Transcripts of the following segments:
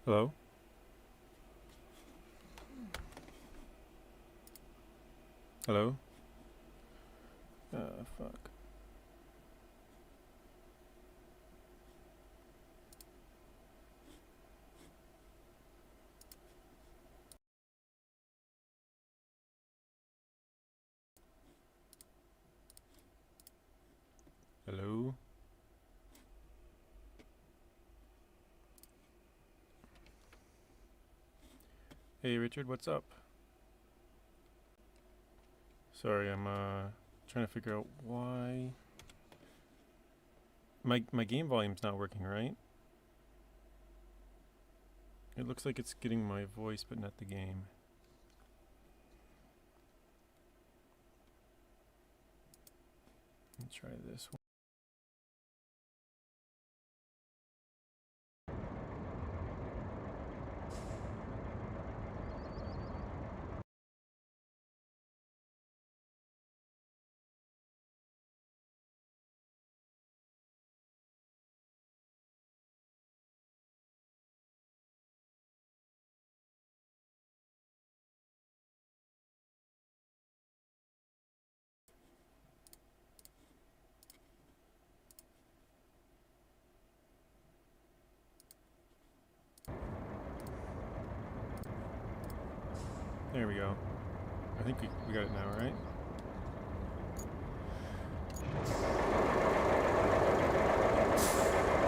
Hello? Hello? Fuck. Hello? Hey Richard, what's up? Sorry, I'm trying to figure out why my game volume's not working, right? It looks like it's getting my voice but not the game. Let's try this one. There we go. I think we got it now, right?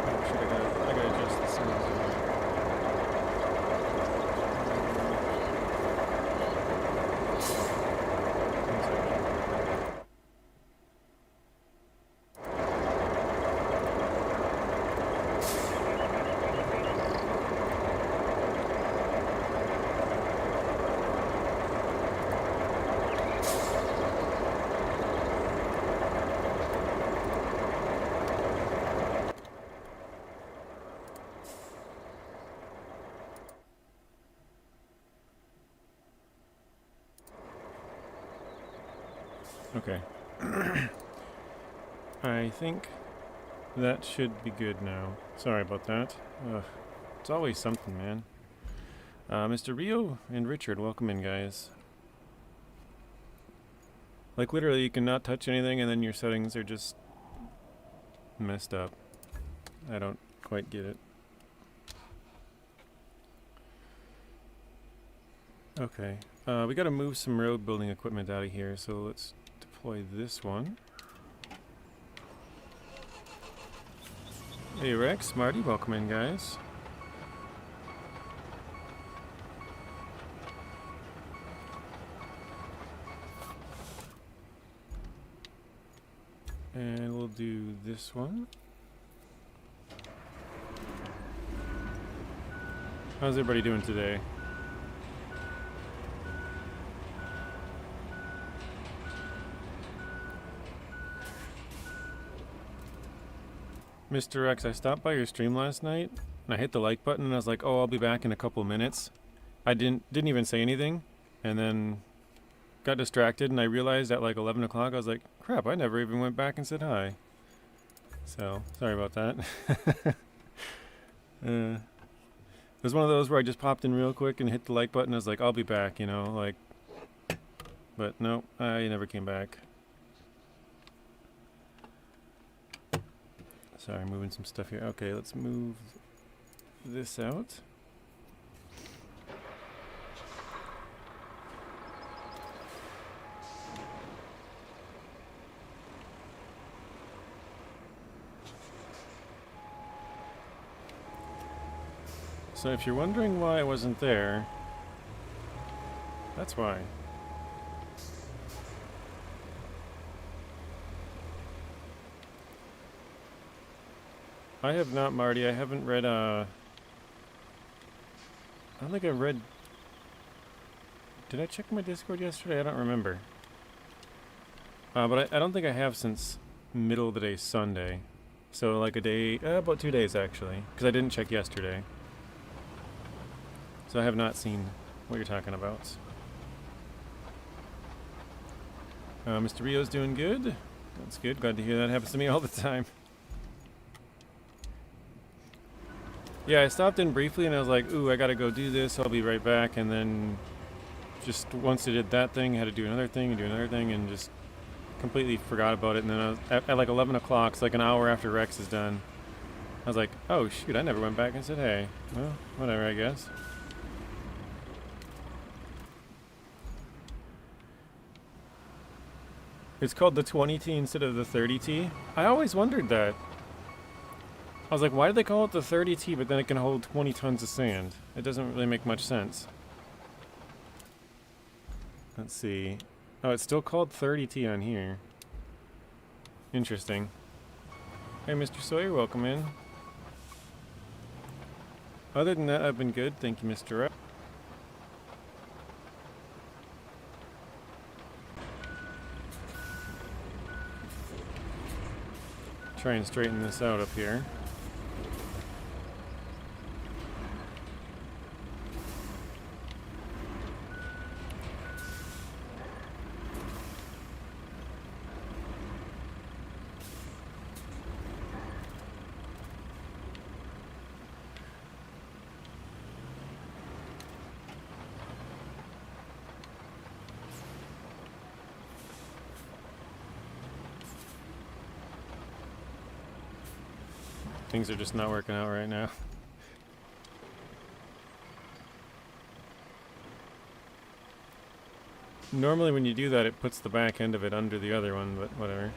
Oh shit, I gotta adjust the sounds. One second. Okay. I think that should be good now. Sorry about that. Ugh. It's always something, man. Mr. Rio and Richard, welcome in, guys. Like, literally, you cannot touch anything, and then your settings are just messed up. I don't quite get it. Okay. We gotta move some road building equipment out of here, so let's deploy this one. Hey Rex, Marty, welcome in, guys. And we'll do this one. How's everybody doing today? Mr. X, I stopped by your stream last night, and I hit the like button, and I was like, oh, I'll be back in a couple of minutes. I didn't even say anything, and then got distracted, and I realized at like 11 o'clock, I was like, crap, I never even went back and said hi. So, sorry about that. It was one of those where I just popped in real quick and hit the like button. I was like, I'll be back, you know, like, but no, I never came back. Sorry, moving some stuff here. Okay, let's move this out. So if you're wondering why I wasn't there, that's why. I have not, Marty. I haven't read, I don't think I read... Did I check my Discord yesterday? I don't remember. But I don't think I have since middle of the day Sunday. So like a day, about 2 days actually, because I didn't check yesterday. So I have not seen what you're talking about. Mr. Rio's doing good. That's good. Glad to hear that. Happens to me all the time. Yeah, I stopped in briefly and I was like, ooh, I gotta go do this. I'll be right back. And then just once I did that thing, I had to do another thing and do another thing and just completely forgot about it. And then I was at like 11 o'clock, it's like an hour after Rex is done. I was like, oh shoot, I never went back and said, hey, well, whatever, I guess. It's called the 20T instead of the 30T. I always wondered that. I was like, why do they call it the 30T, but then it can hold 20 tons of sand? It doesn't really make much sense. Let's see. Oh, it's still called 30T on here. Interesting. Hey, Mr. Sawyer, welcome in. Other than that, I've been good. Thank you, Mr. Rep. Try and straighten this out up here. Things are just not working out right now. Normally when you do that, it puts the back end of it under the other one, but whatever.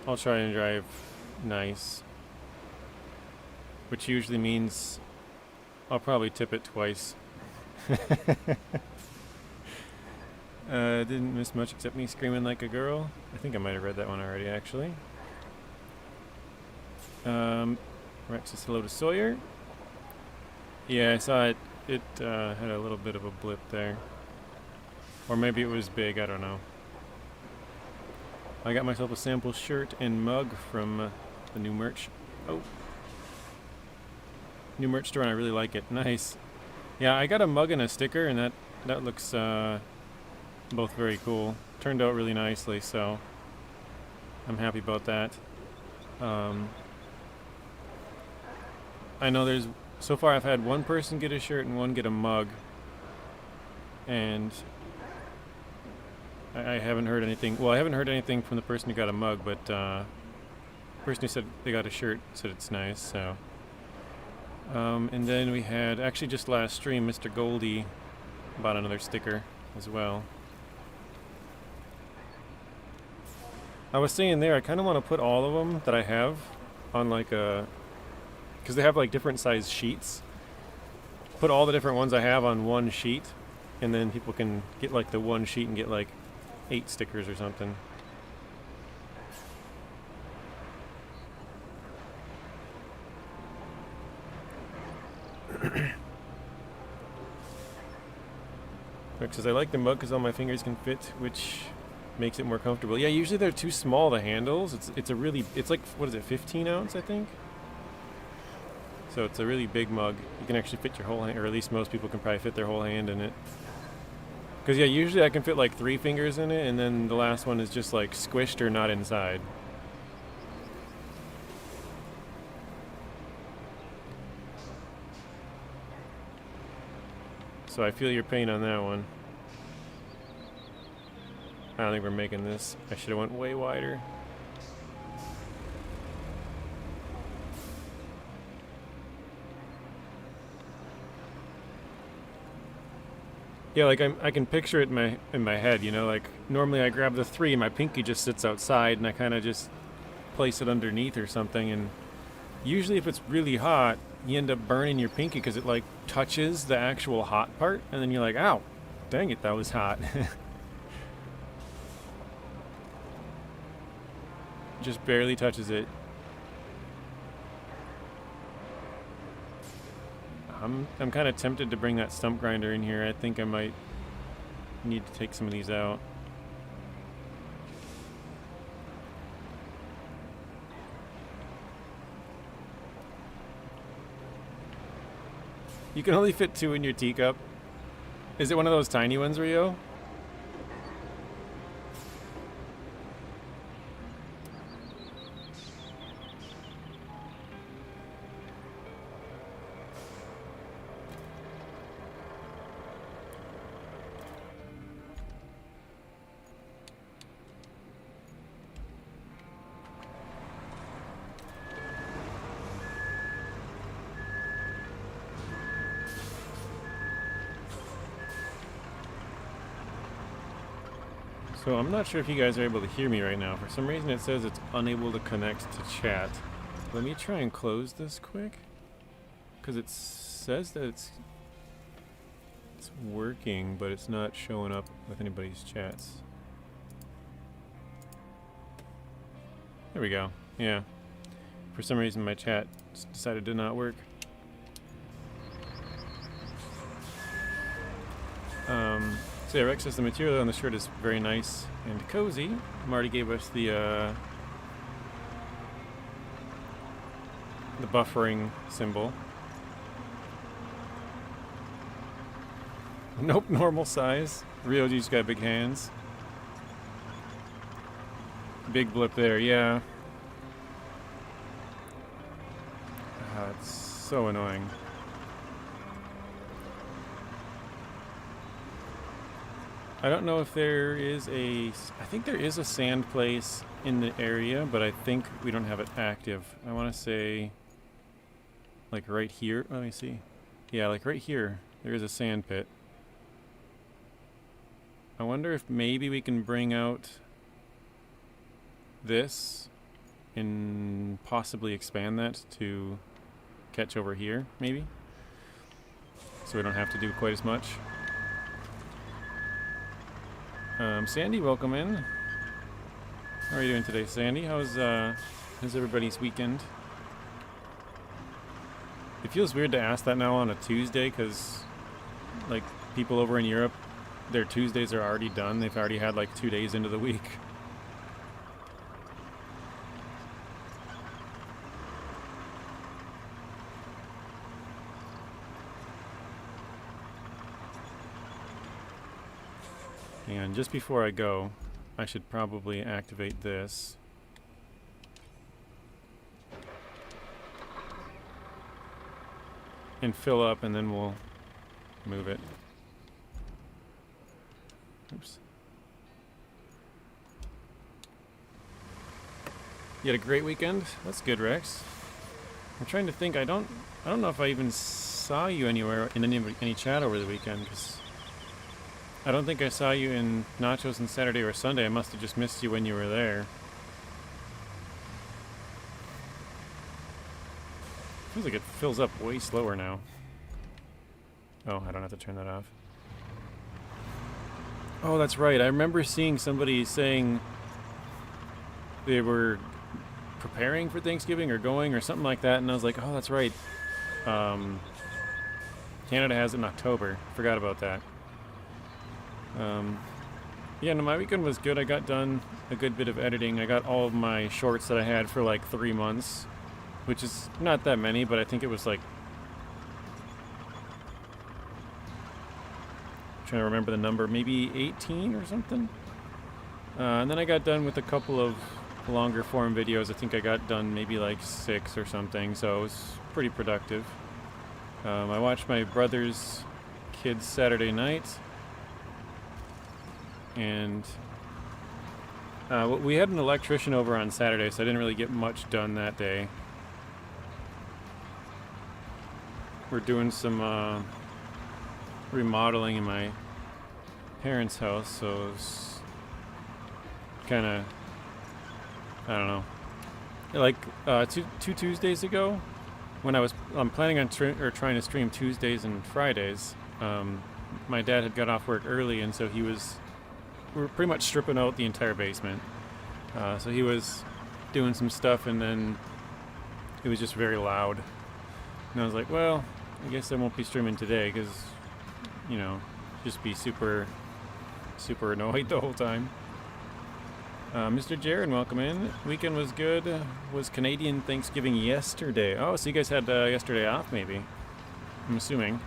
I'll try and drive nice. Which usually means I'll probably tip it twice. Didn't miss much except me screaming like a girl. I think I might have read that one already, actually. Rex says hello to Sawyer. Yeah, I saw it. It had a little bit of a blip there. Or maybe it was big, I don't know. I got myself a sample shirt and mug from the new merch. Oh. New merch store and I really like it. Nice. Yeah, I got a mug and a sticker and that looks both very cool. Turned out really nicely, so I'm happy about that. I know there's so far I've had one person get a shirt and one get a mug, and I haven't heard anything. Well, I haven't heard anything from the person who got a mug, but the person who said they got a shirt said it's nice. So, and then we had actually just last stream, Mr. Goldie bought another sticker as well. I was saying there, I kind of want to put all of them that I have on like a, because they have like different size sheets. Put all the different ones I have on one sheet, and then people can get like the one sheet and get like 8 stickers or something. Because I like the mug because all my fingers can fit, which makes it more comfortable. Yeah, usually they're too small, the handles. It's like, what is it, 15 ounce, I think? So it's a really big mug. You can actually fit your whole hand, or at least most people can probably fit their whole hand in it. Because yeah, usually I can fit like 3 fingers in it, and then the last one is just like squished or not inside. So I feel your pain on that one. I don't think we're making this. I should have went way wider. Yeah, like I can picture it in my head, you know, like normally I grab the 3 and my pinky just sits outside and I kind of just place it underneath or something, and usually if it's really hot, you end up burning your pinky because it like touches the actual hot part, and then you're like, ow, dang it, that was hot. Just barely touches it. I'm kind of tempted to bring that stump grinder in here. I think I might need to take some of these out. You can only fit 2 in your teacup. Is it one of those tiny ones, Rio? So I'm not sure if you guys are able to hear me right now. For some reason it says it's unable to connect to chat. Let me try and close this quick. Because it says that it's working, but it's not showing up with anybody's chats. There we go. Yeah. For some reason my chat decided to not work. So yeah, Rex says the material on the shirt is very nice and cozy. Marty gave us the buffering symbol. Nope, normal size. Ryoji's got big hands. Big blip there, yeah. It's so annoying. I don't know if there is I think there is a sand place in the area, but I think we don't have it active. I want to say, like right here. Let me see. Yeah, like right here, there is a sand pit. I wonder if maybe we can bring out this and possibly expand that to catch over here, maybe? So we don't have to do quite as much. Sandy, welcome in. How are you doing today, Sandy? How's everybody's weekend? It feels weird to ask that now on a Tuesday, because like people over in Europe, their Tuesdays are already done. They've already had like 2 days into the week. And just before I go, I should probably activate this. And fill up, and then we'll move it. Oops. You had a great weekend? That's good, Rex. I'm trying to think. I don't know if I even saw you anywhere in any chat over the weekend, because I don't think I saw you in Nachos on Saturday or Sunday. I must have just missed you when you were there. Feels like it fills up way slower now. Oh, I don't have to turn that off. Oh, that's right. I remember seeing somebody saying they were preparing for Thanksgiving or going or something like that, and I was like, oh, that's right. Canada has it in October. Forgot about that. Yeah, no, my weekend was good. I got done a good bit of editing. I got all of my shorts that I had for like 3 months, which is not that many, but I think it was like, I'm trying to remember the number, maybe 18 or something. And then I got done with a couple of longer form videos. I think I got done maybe like 6 or something, so it was pretty productive. I watched my brother's kids Saturday night. And we had an electrician over on Saturday, so I didn't really get much done that day. We're doing some remodeling in my parents' house, so it's kind of, I don't know. Like two Tuesdays ago, when I'm planning on trying to stream Tuesdays and Fridays, my dad had got off work early, and so we were pretty much stripping out the entire basement. So he was doing some stuff, and then it was just very loud. And I was like, well, I guess I won't be streaming today, because, you know, just be super, super annoyed the whole time. Mr. Jared, welcome in. Weekend was good. Was Canadian Thanksgiving yesterday? Oh, so you guys had yesterday off, maybe? I'm assuming.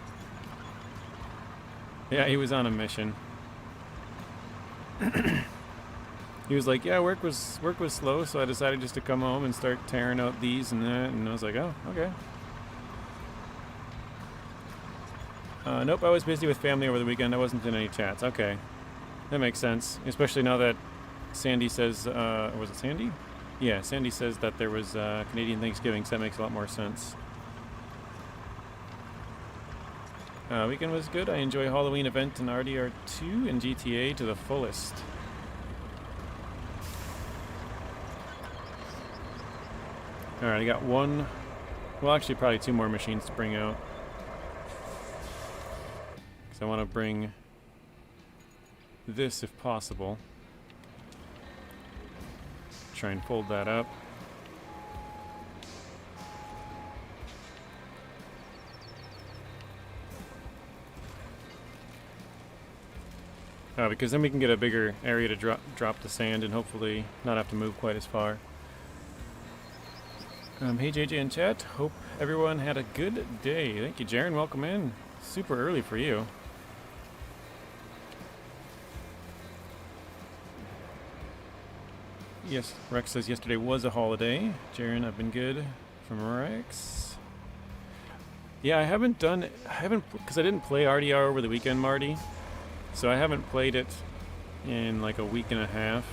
Yeah, he was on a mission. He was like, yeah, work was slow, so I decided just to come home and start tearing out these and that, and I was like, oh, okay. Nope, I was busy with family over the weekend. I wasn't in any chats. Okay, that makes sense, especially now that Sandy says, was it Sandy? Yeah, Sandy says that there was Canadian Thanksgiving, so that makes a lot more sense. Weekend was good. I enjoy Halloween event in RDR2 and GTA to the fullest. Alright, I got one, well actually probably two more machines to bring out. Because I want to bring this if possible. Try and fold that up. Because then we can get a bigger area to drop the sand and hopefully not have to move quite as far. Hey JJ in chat, hope everyone had a good day. Thank you, Jaren, welcome in. Super early for you. Yes, Rex says yesterday was a holiday. Jaren, I've been good. From Rex. Yeah, I haven't, because I didn't play RDR over the weekend, Marty. So I haven't played it in like a week and a half.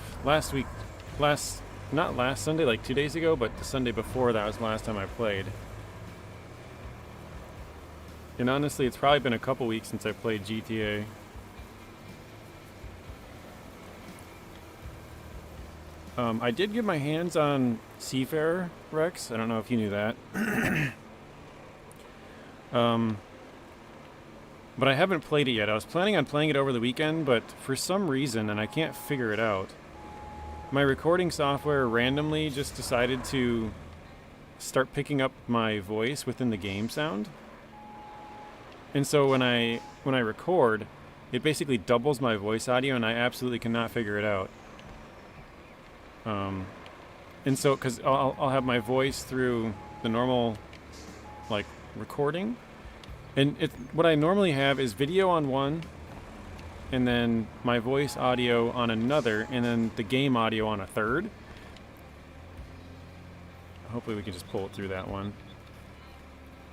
Not last Sunday, like 2 days ago, but the Sunday before that was the last time I played. And honestly, it's probably been a couple weeks since I played GTA. I did get my hands on Seafarer, Rex. I don't know if you knew that. But I haven't played it yet. I was planning on playing it over the weekend, but for some reason, and I can't figure it out, my recording software randomly just decided to start picking up my voice within the game sound. And so when I record, it basically doubles my voice audio, and I absolutely cannot figure it out. And so, because I'll have my voice through the normal, like, recording. And what I normally have is video on one, and then my voice audio on another, and then the game audio on a third. Hopefully we can just pull it through that one.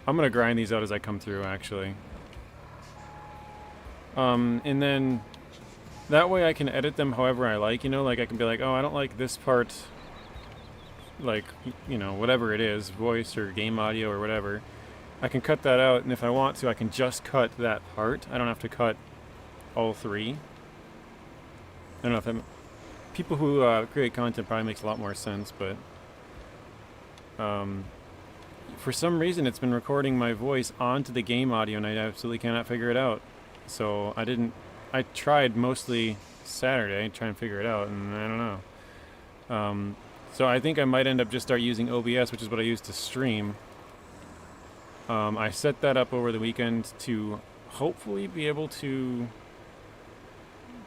I'm going to grind these out as I come through, actually. And then that way I can edit them however I like, you know? Like, I can be like, oh, I don't like this part, like, you know, whatever it is, voice or game audio or whatever. I can cut that out, and if I want to, I can just cut that part. I don't have to cut all three. I don't know if that... People who create content probably makes a lot more sense, but... for some reason, it's been recording my voice onto the game audio, and I absolutely cannot figure it out. So I tried mostly Saturday to try and figure it out, and I don't know. So I think I might end up just start using OBS, which is what I use to stream. I set that up over the weekend to hopefully be able to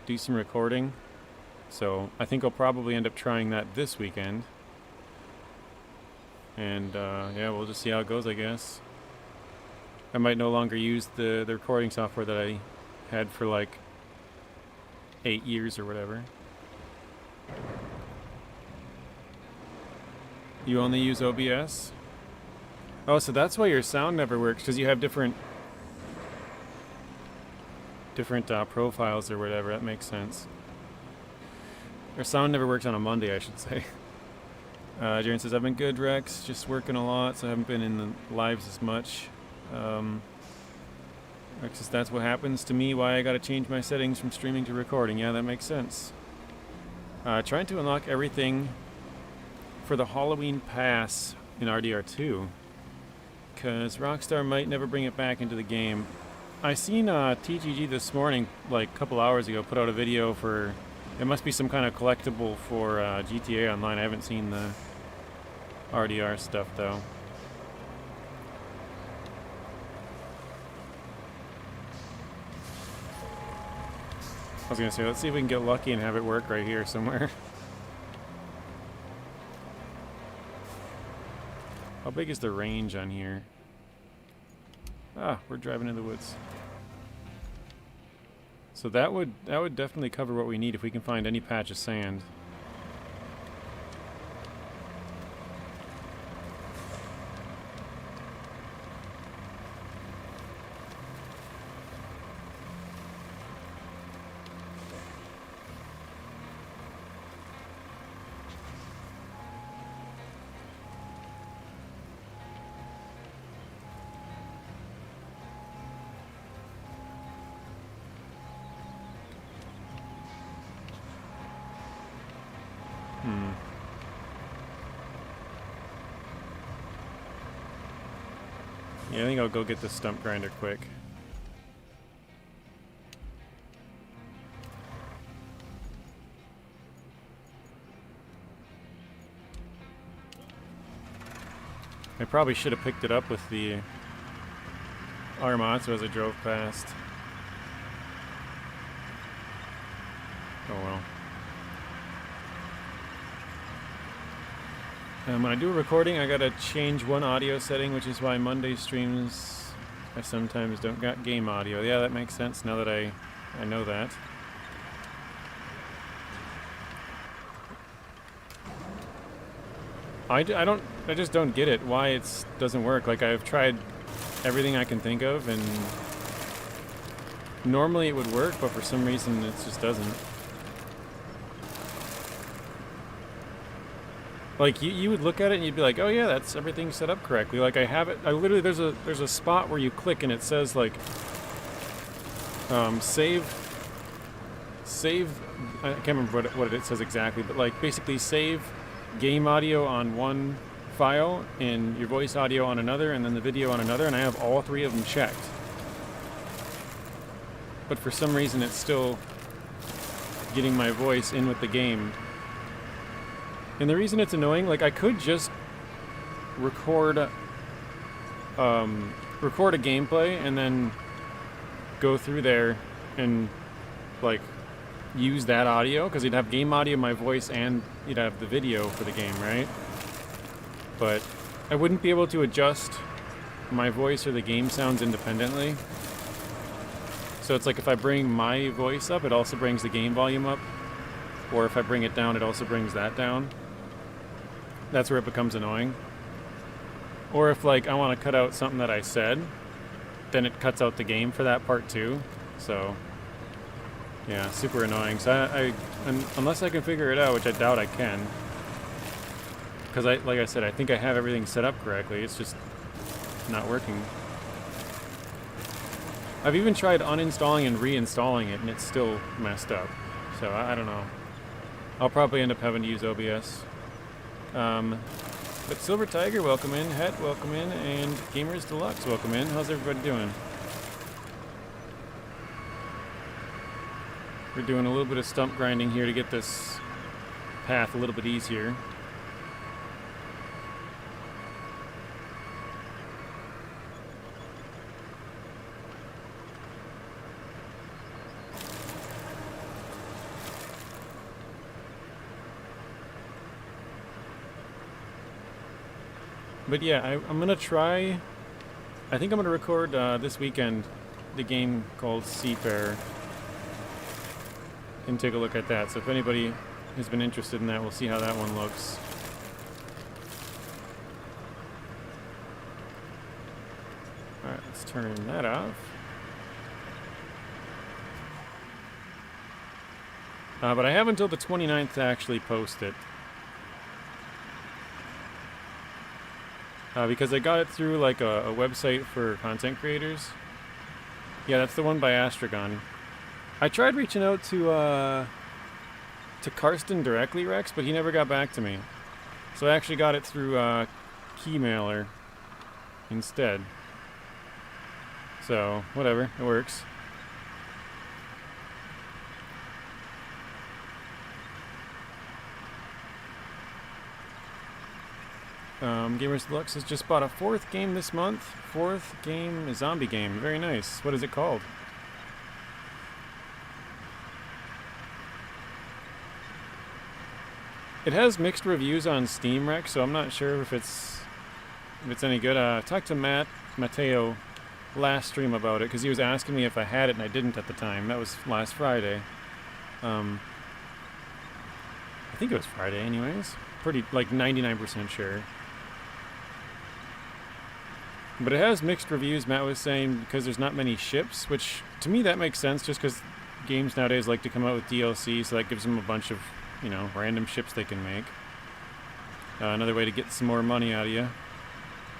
do some recording. So I think I'll probably end up trying that this weekend. And yeah, we'll just see how it goes, I guess. I might no longer use the recording software that I had for like 8 years or whatever. You only use OBS? Oh, so that's why your sound never works, because you have different profiles or whatever. That makes sense. Your sound never works on a Monday, I should say. Jaren says, I've been good, Rex. Just working a lot, so I haven't been in the lives as much. Rex says, that's what happens to me, why I gotta change my settings from streaming to recording. Yeah, that makes sense. Trying to unlock everything for the Halloween pass in RDR2. Because Rockstar might never bring it back into the game. I seen TGG this morning, like a couple hours ago, put out a video for... It must be some kind of collectible for GTA Online. I haven't seen the RDR stuff, though. I was going to say, let's see if we can get lucky and have it work right here somewhere. How big is the range on here? Ah, we're driving in the woods. So that would definitely cover what we need if we can find any patch of sand. Yeah, I think I'll go get the stump grinder quick. I probably should have picked it up with the Aramatsu as I drove past. Oh well. When I do a recording, I gotta change one audio setting, which is why Monday streams I sometimes don't got game audio. Yeah, that makes sense now that I know that. I just don't get it, why it doesn't work. Like, I've tried everything I can think of, and normally it would work, but for some reason it just doesn't. Like, you would look at it and you'd be like, oh yeah, that's everything set up correctly. Like, I have it, I literally, there's a spot where you click and it says like, save, I can't remember what it says exactly, but like basically save game audio on one file and your voice audio on another and then the video on another, and I have all three of them checked. But for some reason it's still getting my voice in with the game. And the reason it's annoying, like, I could just record a gameplay and then go through there and like use that audio, because you'd have game audio, my voice, and you'd have the video for the game, right? But I wouldn't be able to adjust my voice or the game sounds independently. So it's like if I bring my voice up, it also brings the game volume up, or if I bring it down, it also brings that down. That's where it becomes annoying. Or if like I want to cut out something that I said, then it cuts out the game for that part too. So yeah, super annoying. So unless I can figure it out, which I doubt I can, because like I said, I think I have everything set up correctly. It's just not working. I've even tried uninstalling and reinstalling it, and it's still messed up. So I don't know. I'll probably end up having to use OBS. But Silver Tiger, welcome in. Het, welcome in. And Gamers Deluxe, welcome in. How's everybody doing? We're doing a little bit of stump grinding here to get this path a little bit easier. But yeah, I'm gonna try. I think I'm gonna record this weekend the game called Seafarer and take a look at that. So if anybody has been interested in that, we'll see how that one looks. Alright, let's turn that off. But I have until the 29th to actually post it. Because I got it through like a website for content creators. Yeah, that's the one by Astragon. I tried reaching out to Karsten directly, Rex, but he never got back to me. So I actually got it through Keymailer instead. So, whatever, it works. Gamers Deluxe has just bought a 4th game this month. 4th game, a zombie game. Very nice. What is it called? It has mixed reviews on Steam, Rex, so I'm not sure if it's any good. I talked to Matteo last stream about it, because he was asking me if I had it, and I didn't at the time. That was last Friday. I think it was Friday anyways. Pretty, like 99% sure. But it has mixed reviews, Matt was saying, because there's not many ships, which to me that makes sense, just because games nowadays like to come out with DLC, so that gives them a bunch of, you know, random ships they can make. Another way to get some more money out of you.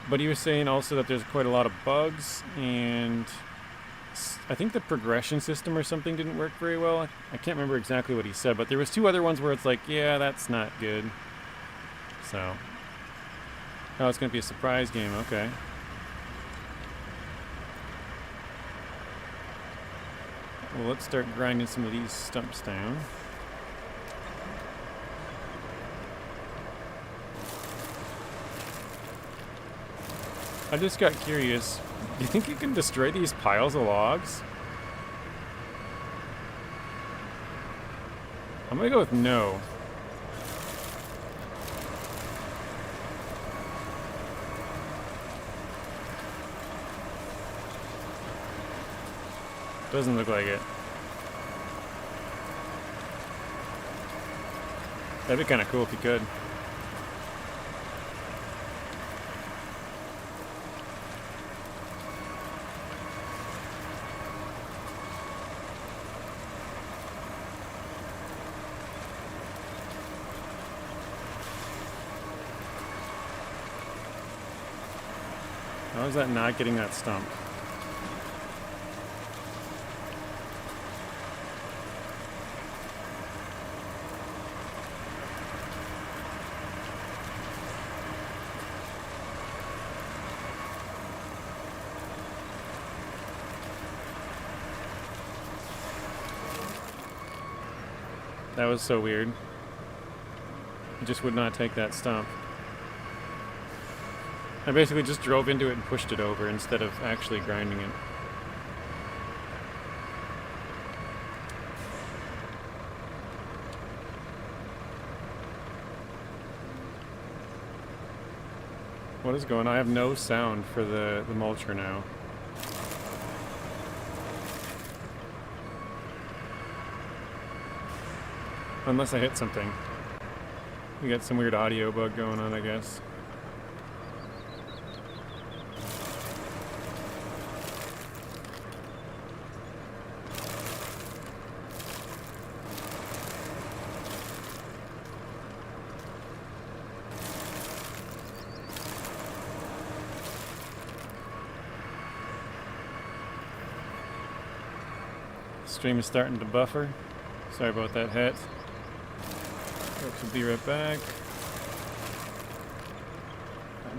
But he was saying also that there's quite a lot of bugs, and I think the progression system or something didn't work very well. I can't remember exactly what he said, but there was 2 other ones where it's like, yeah, that's not good. So, oh, it's going to be a surprise game, okay. Well, let's start grinding some of these stumps down. I just got curious. Do you think you can destroy these piles of logs? I'm gonna go with no. Doesn't look like it. That'd be kind of cool if you could. How is that not getting that stump? That was so weird. It just would not take that stump. I basically just drove into it and pushed it over instead of actually grinding it. What is going on? I have no sound for the mulcher now. Unless I hit something. We got some weird audio bug going on, I guess. Stream is starting to buffer. Sorry about that hit. Folks will be right back.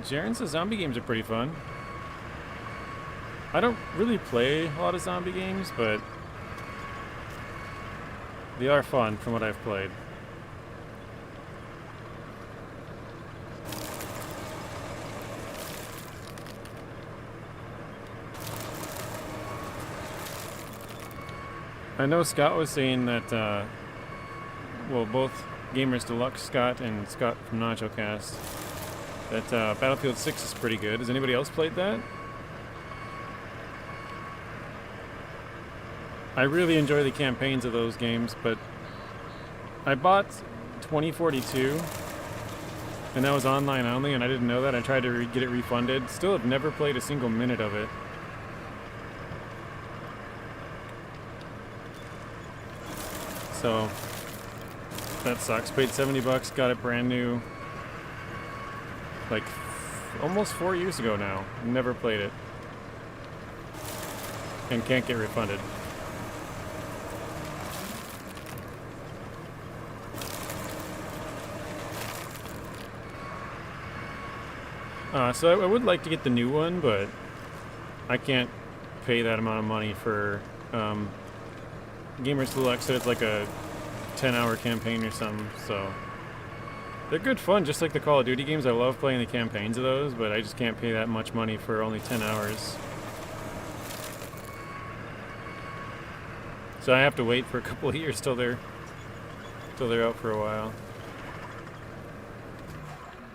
Jaren says zombie games are pretty fun. I don't really play a lot of zombie games, but they are fun from what I've played. I know Scott was saying that, well, both Gamers Deluxe Scott and Scott from NachoCast, that Battlefield 6 is pretty good. Has anybody else played that? I really enjoy the campaigns of those games, but I bought 2042, and that was online only, and I didn't know that. I tried to get it refunded. Still have never played a single minute of it. So that sucks. Paid $70, got it brand new, like almost 4 years ago now. Never played it, and can't get refunded. So I would like to get the new one, but I can't pay that amount of money for Gamers Deluxe. Said it's like a 10-hour campaign or something, so they're good fun, just like the Call of Duty games. I love playing the campaigns of those, but I just can't pay that much money for only 10 hours. So I have to wait for a couple of years till they're out for a while,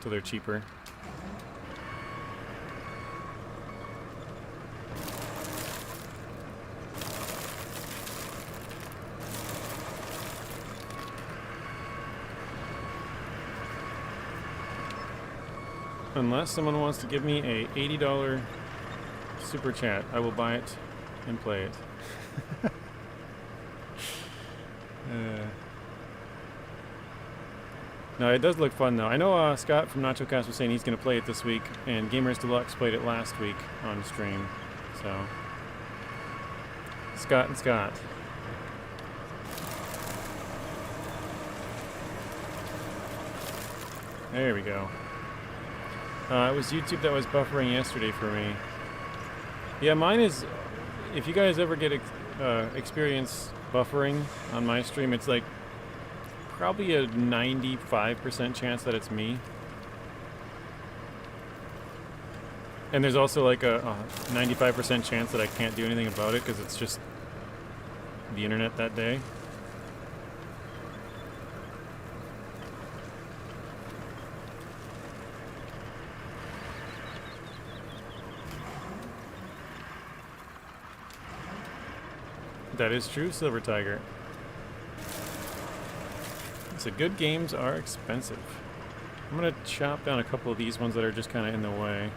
till they're cheaper. Unless someone wants to give me a $80 super chat, I will buy it and play it. No, it does look fun though. I know Scott from NachoCast was saying he's going to play it this week, and Gamers Deluxe played it last week on stream. So, Scott and Scott. There we go. It was YouTube that was buffering yesterday for me. Yeah, mine is, if you guys ever get experience buffering on my stream, it's like probably a 95% chance that it's me. And there's also like a 95% chance that I can't do anything about it because it's just the internet that day. That is true, Silver Tiger. So good games are expensive. I'm gonna chop down a couple of these ones that are just kind of in the way.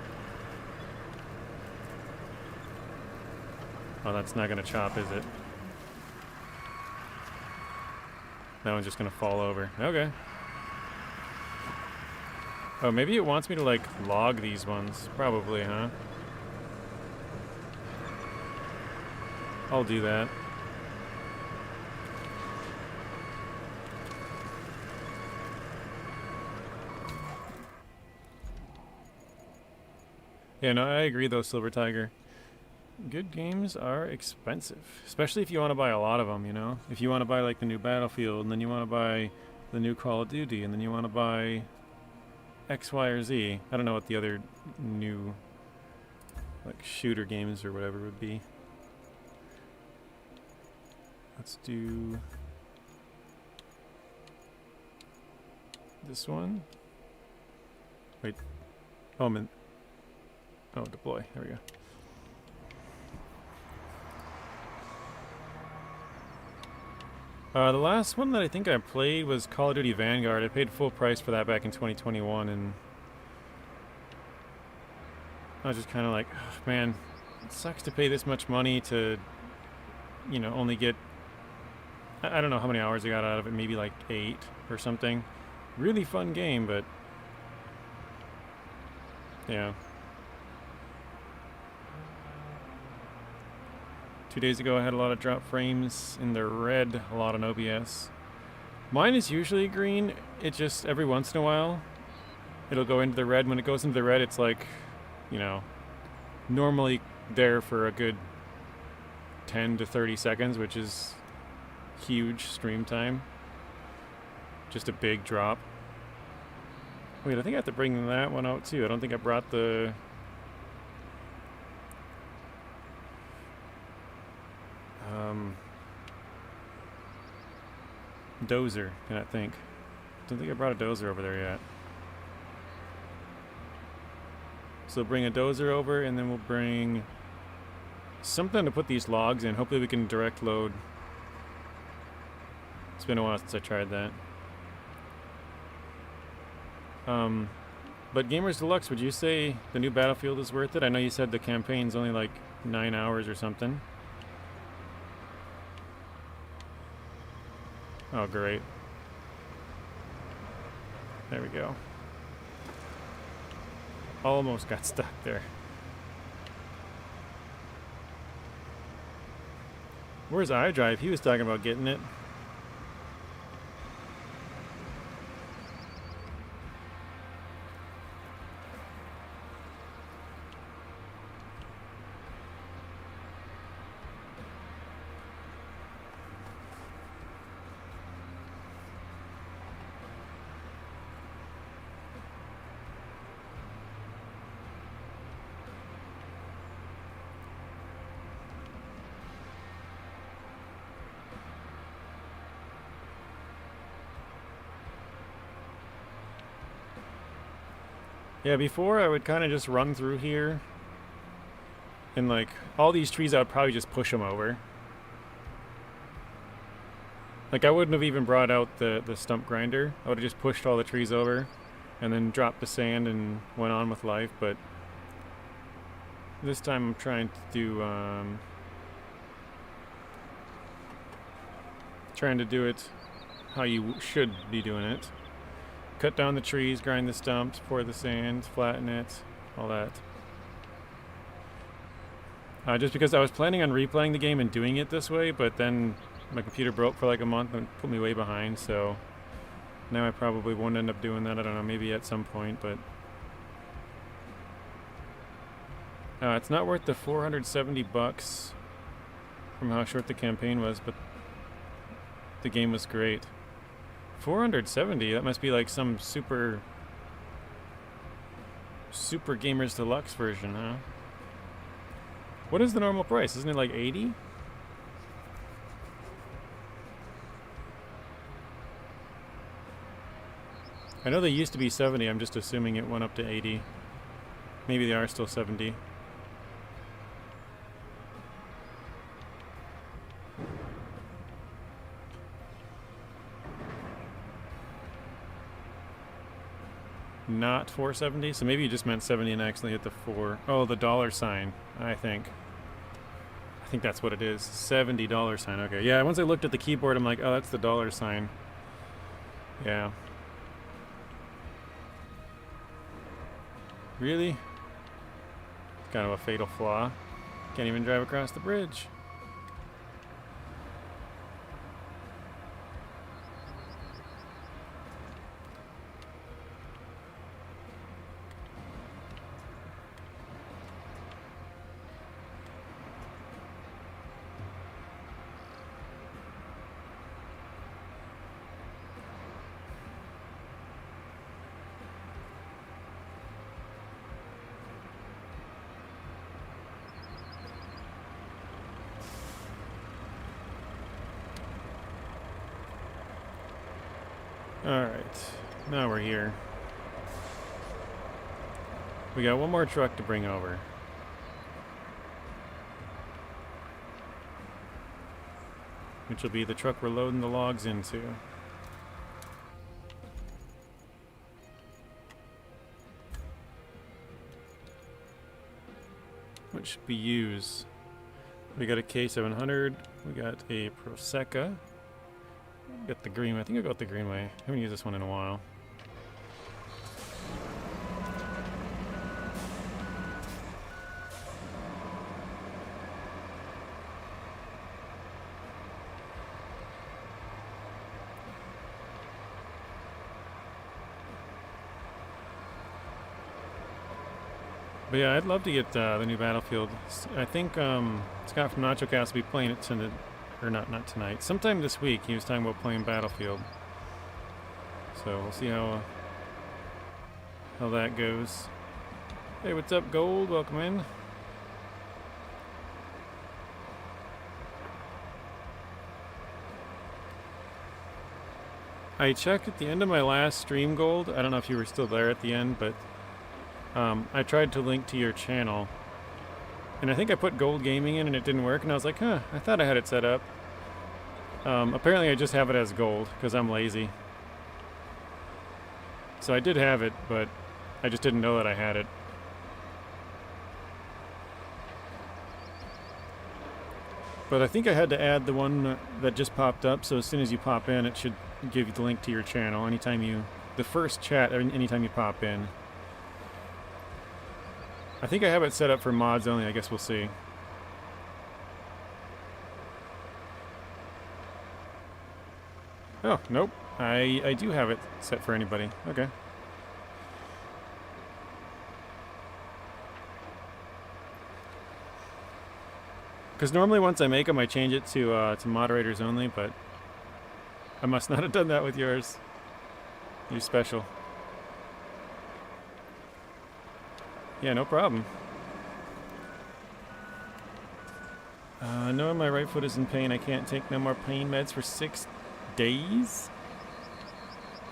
Oh, that's not gonna chop, is it? That one's just gonna fall over. Okay. Oh, maybe it wants me to, like, log these ones. Probably, huh? I'll do that. Yeah, no, I agree though, Silver Tiger. Good games are expensive, especially if you want to buy a lot of them, you know? If you want to buy like the new Battlefield, and then you want to buy the new Call of Duty, and then you want to buy X, Y, or Z. I don't know what the other new like shooter games or whatever would be. Let's do this one. Wait. Oh, man. Oh, deploy. There we go. The last one that I think I played was Call of Duty Vanguard. I paid full price for that back in 2021, and I was just kind of like, oh, man, it sucks to pay this much money to, you know, only get, I don't know how many hours I got out of it, maybe like 8 or something. Really fun game, but yeah. 2 days ago I had a lot of drop frames in the red, a lot on OBS. Mine is usually green, it just every once in a while it'll go into the red. When it goes into the red, it's like, you know, normally there for a good 10 to 30 seconds, which is huge stream time. Just a big drop. Wait, I think I have to bring that one out too. I don't think I brought the dozer, can I think. Don't think I brought a dozer over there yet. So bring a dozer over, and then we'll bring something to put these logs in. Hopefully we can direct load. It's been a while since I tried that. But Gamers Deluxe, would you say the new Battlefield is worth it? I know you said the campaign's only like 9 hours or something. Oh, great. There we go. Almost got stuck there. Where's iDrive? He was talking about getting it. Yeah, before I would kind of just run through here, and like all these trees I would probably just push them over. Like I wouldn't have even brought out the stump grinder. I would have just pushed all the trees over and then dropped the sand and went on with life. But this time I'm trying to do it how you should be doing it. Cut down the trees, grind the stumps, pour the sand, flatten it, all that. Just because I was planning on replaying the game and doing it this way, but then my computer broke for like a month and put me way behind, so now I probably won't end up doing that. I don't know, maybe at some point, but it's not worth the $470. from how short the campaign was, but the game was great. 470, that must be like some super Gamers Deluxe version, huh? What is the normal price? Isn't it like 80? I know they used to be 70, I'm just assuming it went up to 80. Maybe they are still 70. Not 470, so maybe you just meant 70 and actually hit the 4. Oh, the dollar sign, I think that's what it is. $70 sign. Okay, yeah, once I looked at the keyboard, I'm like, oh, that's the dollar sign. Yeah. Really? Kind of a fatal flaw. Can't even drive across the bridge. Alright, now we're here. We got one more truck to bring over. Which will be the truck we're loading the logs into. Which should be used. We got a K700, we got a Prosecca. Got the Greenway. I think I got the Greenway. I haven't used this one in a while. But yeah, I'd love to get the new Battlefield. I think Scott from NachoCast will be playing it tonight. Or not tonight. Sometime this week he was talking about playing Battlefield. So we'll see how that goes. Hey, what's up, Gold? Welcome in. I checked at the end of my last stream, Gold. I don't know if you were still there at the end, but I tried to link to your channel. And I think I put Gold Gaming in and it didn't work, and I was like, huh, I thought I had it set up. Apparently I just have it as Gold, because I'm lazy. So I did have it, but I just didn't know that I had it. But I think I had to add the one that just popped up, so as soon as you pop in, it should give you the link to your channel. The first chat, anytime you pop in. I think I have it set up for mods only. I guess we'll see. Oh, nope. I do have it set for anybody. Okay. Because normally once I make them, I change it to moderators only, but I must not have done that with yours. You're special. Yeah, no problem. Knowing my right foot is in pain, I can't take no more pain meds for 6 days?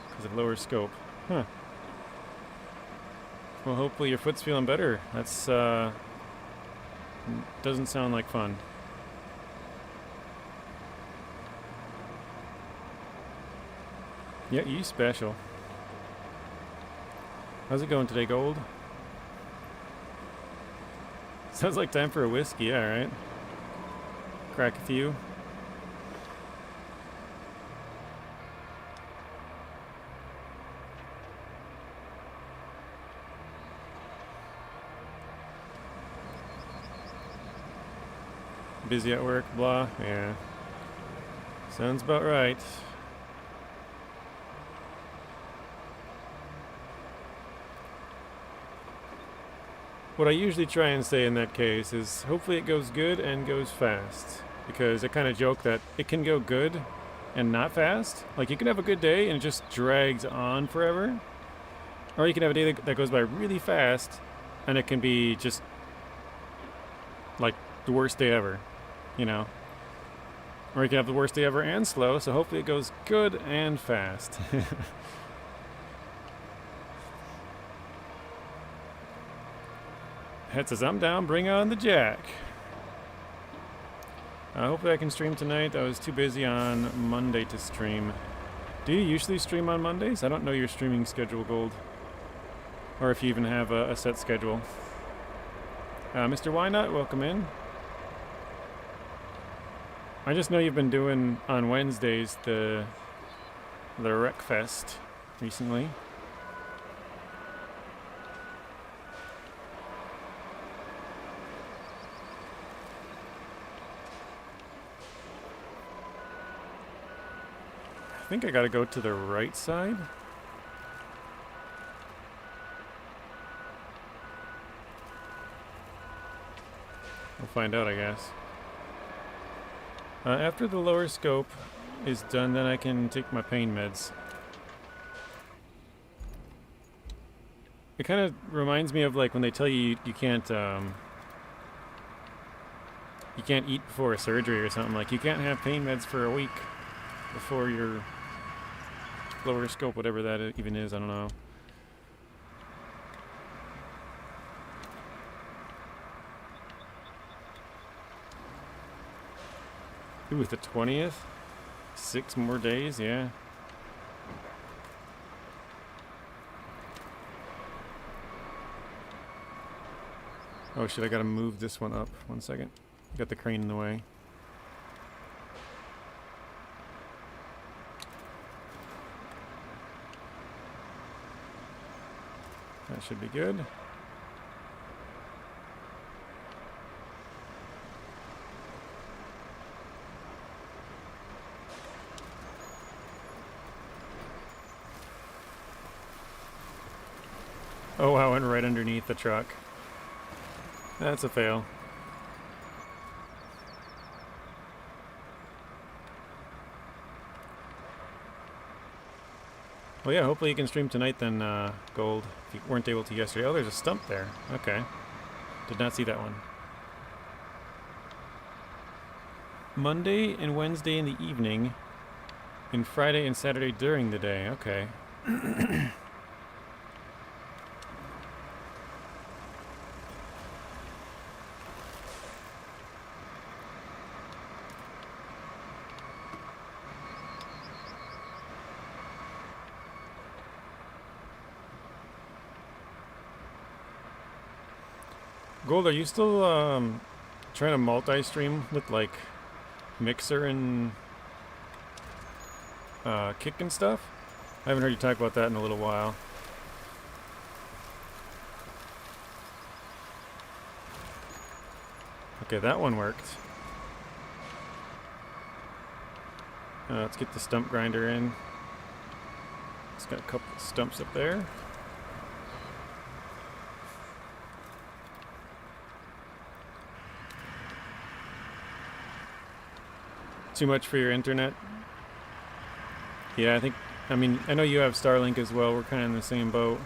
Because of lower scope. Huh. Well, hopefully your foot's feeling better. That's, doesn't sound like fun. Yeah, you special. How's it going today, Gold? Sounds like time for a whiskey, yeah, right? Crack a few. Busy at work, blah, yeah. Sounds about right. What I usually try and say in that case is hopefully it goes good and goes fast. because I kind of joke that it can go good and not fast. Like, you can have a good day and it just drags on forever, or you can have a day that goes by really fast and it can be just like the worst day ever, you know. Or you can have the worst day ever and slow, so hopefully it goes good and fast. Het says, I'm down, bring on the jack. Hopefully I can stream tonight. I was too busy on Monday to stream. Do you usually stream on Mondays? I don't know your streaming schedule, Gold. Or if you even have a set schedule. Mr. Why Not, welcome in. I just know you've been doing on Wednesdays the Rec Fest recently. I think I gotta go to the right side. We'll find out, I guess. After the lower scope is done, then I can take my pain meds. It kind of reminds me of like when they tell you you can't eat before a surgery or something. Like, you can't have pain meds for a week before your lower scope, whatever that even is. I don't know. Ooh, the 20th? 6 more days, yeah. Oh shit, I gotta move this one up. 1 second. Got the crane in the way. That should be good. Oh wow, and right underneath the truck. That's a fail. Well, yeah, hopefully you can stream tonight then, Gold, if you weren't able to yesterday. Oh, there's a stump there. Okay. Did not see that one. Monday and Wednesday in the evening, and Friday and Saturday during the day. Okay. Gold, are you still trying to multi-stream with like Mixer and Kick and stuff? I haven't heard you talk about that in a little while. Okay, that one worked. Let's get the stump grinder in. It's got a couple of stumps up there. Too much for your internet? Yeah, I mean, I know you have Starlink as well. We're kind of in the same boat.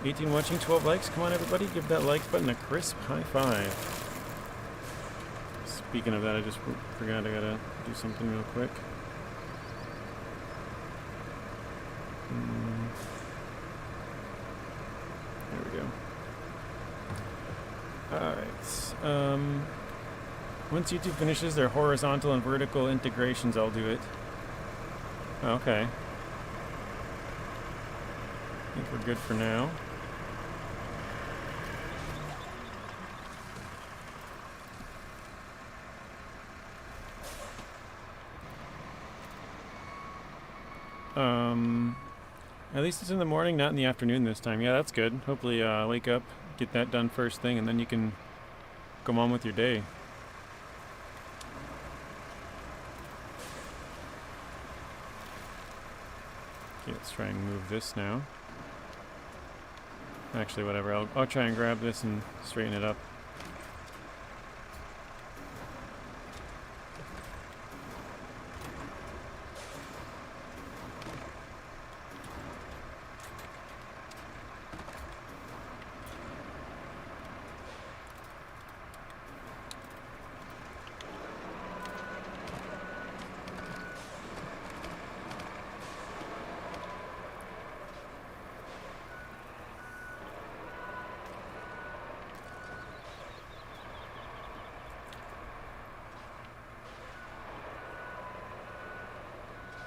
$18 watching, 12 likes. Come on, everybody, give that like button a crisp high five. Speaking of that, I just forgot I gotta do something real quick. There we go. Alright. Once YouTube finishes their horizontal and vertical integrations, I'll do it. Okay. I think we're good for now. At least it's in the morning, not in the afternoon this time. Yeah, that's good. Hopefully wake up, get that done first thing, and then you can come on with your day. Okay, let's try and move this now. Actually, whatever. I'll try and grab this and straighten it up.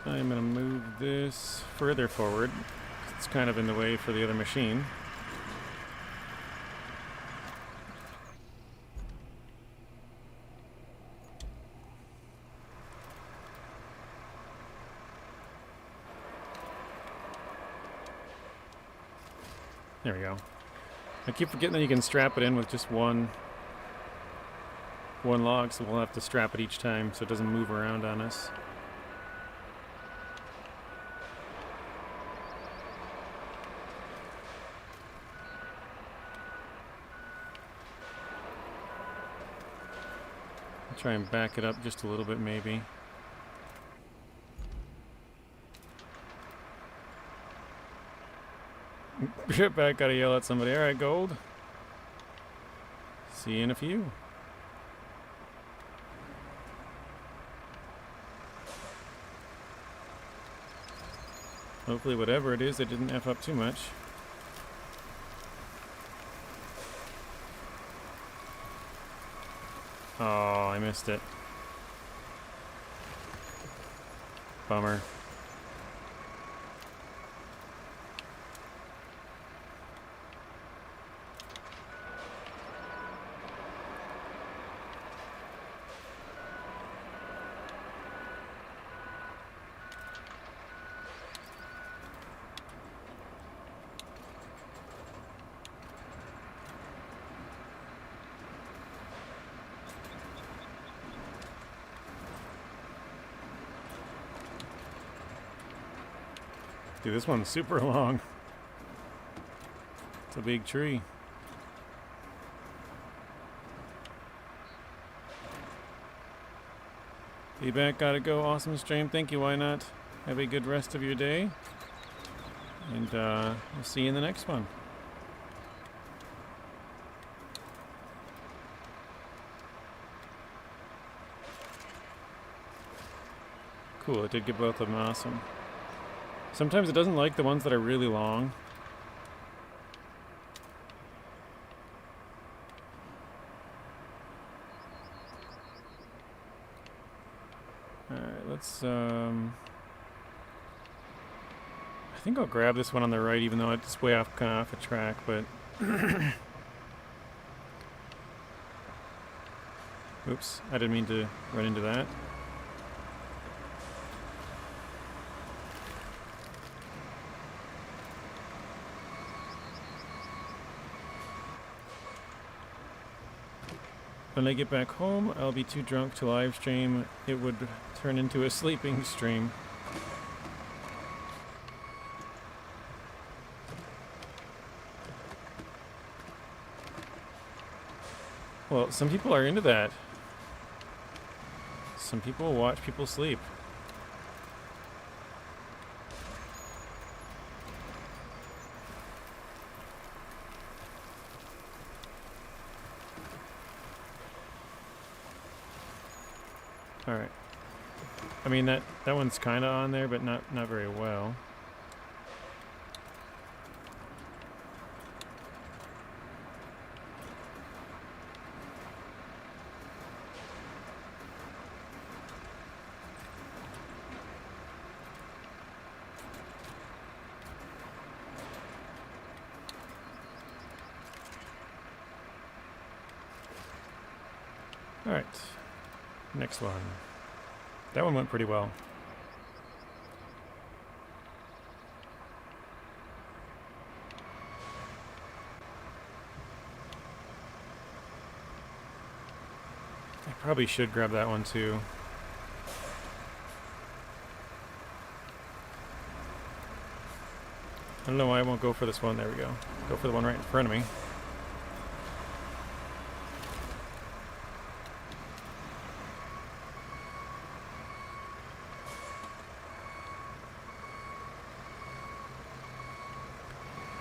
I'm going to move this further forward. It's kind of in the way for the other machine. There we go. I keep forgetting that you can strap it in with just one log, so we'll have to strap it each time so it doesn't move around on us. Try and back it up just a little bit, maybe. Get back, gotta yell at somebody. Alright, Gold. See you in a few. Hopefully whatever it is, it didn't F up too much. Oh, I missed it. Bummer. Dude, this one's super long. It's a big tree. Feedback, gotta go. Awesome stream. Thank you. Why not? Have a good rest of your day. And we'll see you in the next one. Cool, it did get both of them. Awesome. Sometimes it doesn't like the ones that are really long. Alright, let's I think I'll grab this one on the right, even though it's way off, kind of off the track, but oops, I didn't mean to run into that. When I get back home, I'll be too drunk to live stream. It would turn into a sleeping stream. Well, some people are into that. Some people watch people sleep. Alright. I mean, that one's kind of on there, but not very well. Alright. Next one. That one went pretty well. I probably should grab that one too. don't know why I won't go for this one. There we go. Go for the one right in front of me.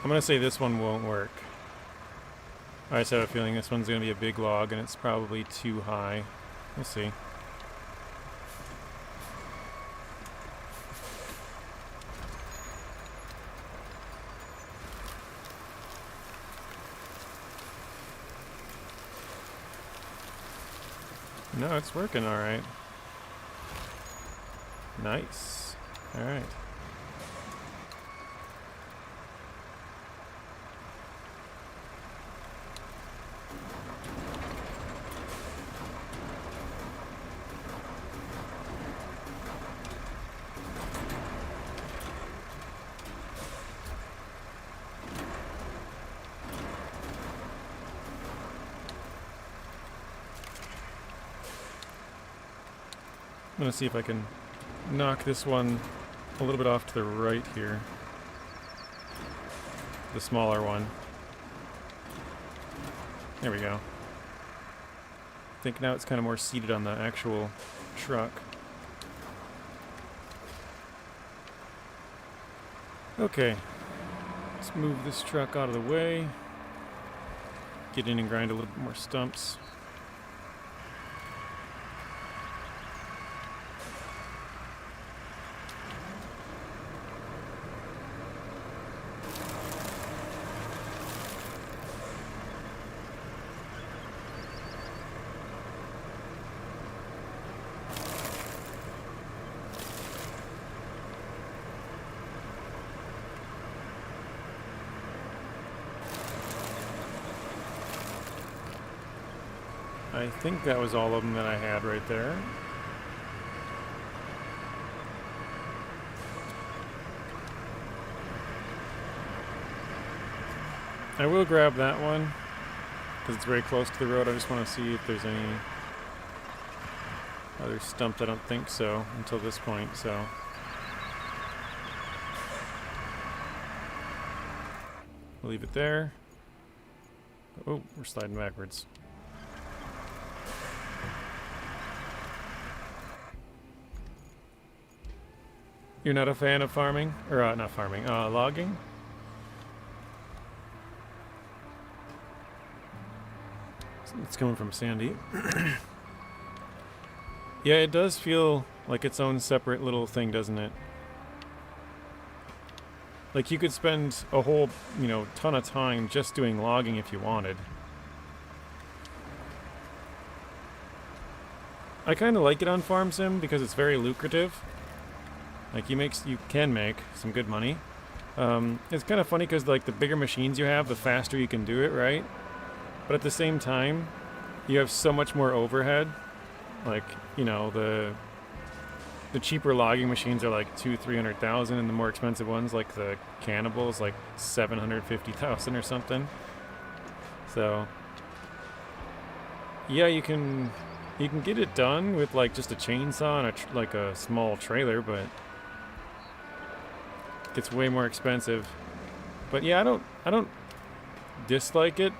I'm gonna say this one won't work. I just have a feeling this one's gonna be a big log and it's probably too high. We'll see. No, it's working all right. Nice. All right. I'm gonna see if I can knock this one a little bit off to the right here. The smaller one. There we go. I think now it's kind of more seated on the actual truck. Okay. Let's move this truck out of the way. Get in and grind a little bit more stumps. I think that was all of them that I had right there. I will grab that one because it's very close to the road. I just want to see if there's any other stumps. I don't think so until this point, so. We'll leave it there. Oh, we're sliding backwards. You're not a fan of farming? Or, not farming, logging? It's coming from Sandy. Yeah, it does feel like its own separate little thing, doesn't it? Like you could spend a whole, ton of time just doing logging if you wanted. I kind of like it on Farm Sim because it's very lucrative. Like you can make some good money. It's kind of funny because like the bigger machines you have, the faster you can do it, right? But at the same time, you have so much more overhead. Like, the cheaper logging machines are like $200,000-300,000, and the more expensive ones, like the Cannibals, like $750,000 or something. So, yeah, you can get it done with like just a chainsaw and like a small trailer, but it gets way more expensive. But yeah, I don't dislike it.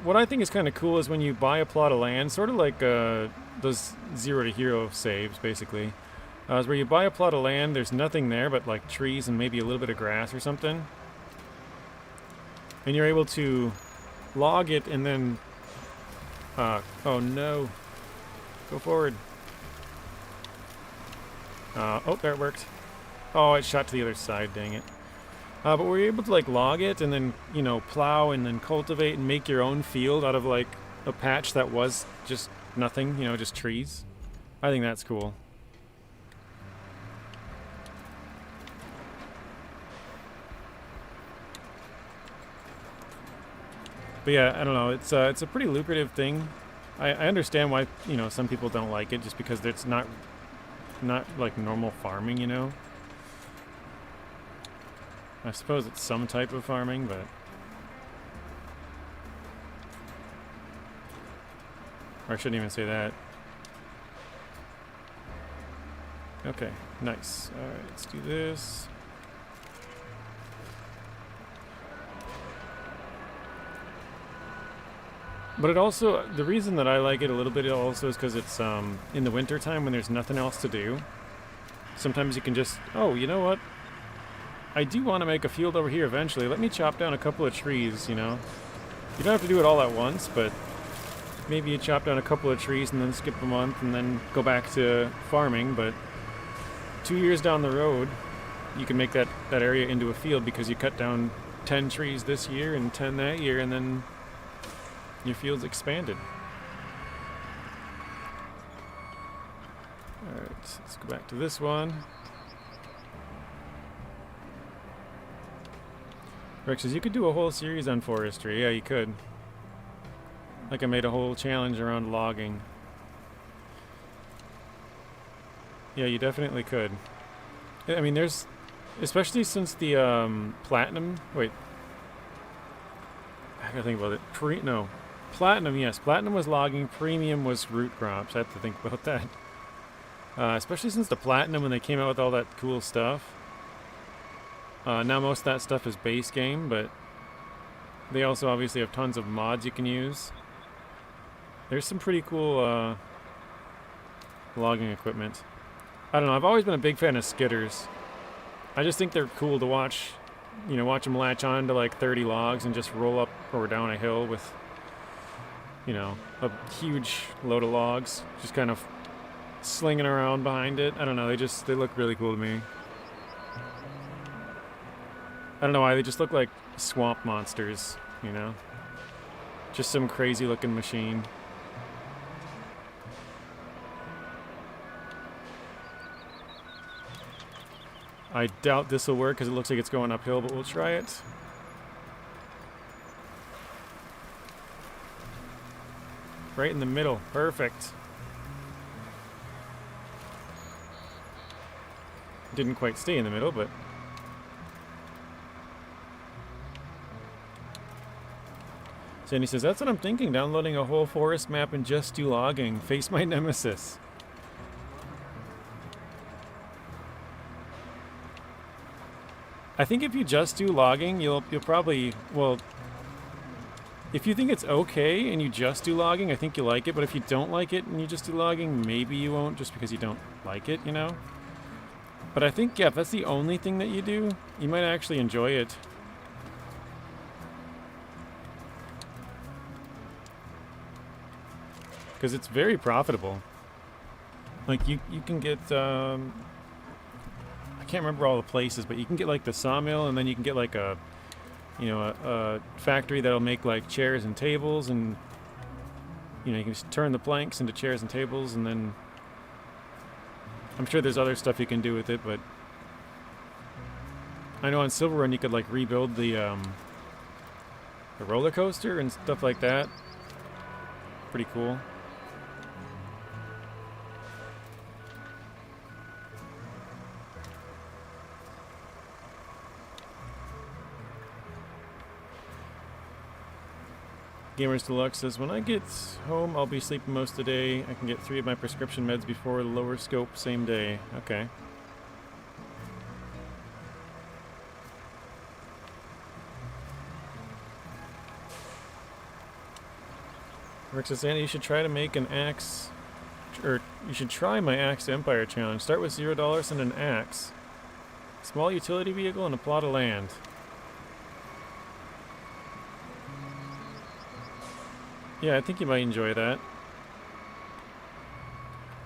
What I think is kind of cool is when you buy a plot of land, sort of like those 0 to hero saves, basically. Is where you buy a plot of land, there's nothing there but like trees and maybe a little bit of grass or something. And you're able to log it and then... oh no. Go forward. Oh, there it worked. Oh, it shot to the other side, dang it. But we're able to like log it and then, plow and then cultivate and make your own field out of like a patch that was just nothing, just trees. I think that's cool. But yeah, I don't know. It's a pretty lucrative thing. I understand why, some people don't like it just because it's not like normal farming, I suppose it's some type of farming, but... Or I shouldn't even say that. Okay, nice. Alright, let's do this. But it also, the reason that I like it a little bit also is because it's in the winter time when there's nothing else to do. Sometimes you can just, oh, you know what? I do want to make a field over here eventually. Let me chop down a couple of trees, you know? You don't have to do it all at once, but maybe you chop down a couple of trees and then skip a month and then go back to farming. But 2 years down the road, you can make that area into a field because you cut down 10 trees this year and 10 that year, and then your field's expanded. Alright, let's go back to this one. Rex says, you could do a whole series on forestry. Yeah, you could. Like I made a whole challenge around logging. Yeah, you definitely could. I mean, there's... Especially since the platinum... Wait. I gotta think about it. No. Platinum, yes. Platinum was logging. Premium was root crops. I have to think about that. Especially since the platinum, when they came out with all that cool stuff. Now most of that stuff is base game, but they also obviously have tons of mods you can use. There's some pretty cool logging equipment. I don't know, I've always been a big fan of skidders. I just think they're cool to watch. You know, watch them latch on to like 30 logs and just roll up or down a hill with, you know, a huge load of logs. Just kind of slinging around behind it. I don't know, they look really cool to me. I don't know why, they just look like swamp monsters, you know? Just some crazy looking machine. I doubt this will work because it looks like it's going uphill, but we'll try it. Right in the middle. Perfect. Didn't quite stay in the middle, but... Sandy says, that's what I'm thinking, downloading a whole forest map and just do logging. Face my nemesis. I think if you just do logging, you'll probably, well, if you think it's okay and you just do logging, I think you'll like it, but if you don't like it and you just do logging, maybe you won't just because you don't like it, you know? But I think, yeah, if that's the only thing that you do, you might actually enjoy it. Because it's very profitable. Like, you can get, I can't remember all the places, but you can get, like, the sawmill, and then you can get, like, a factory that'll make, like, chairs and tables, and, you know, you can just turn the planks into chairs and tables, and then I'm sure there's other stuff you can do with it, but I know on Silver Run you could, like, rebuild the roller coaster and stuff like that. Pretty cool. Gamers Deluxe says, when I get home, I'll be sleeping most of the day. I can get 3 of my prescription meds before the lower scope same day. Okay. Rick says, Andy, you should try to make an axe, or you should try my Axe Empire challenge. Start with $0 and an axe. Small utility vehicle and a plot of land. Yeah, I think you might enjoy that.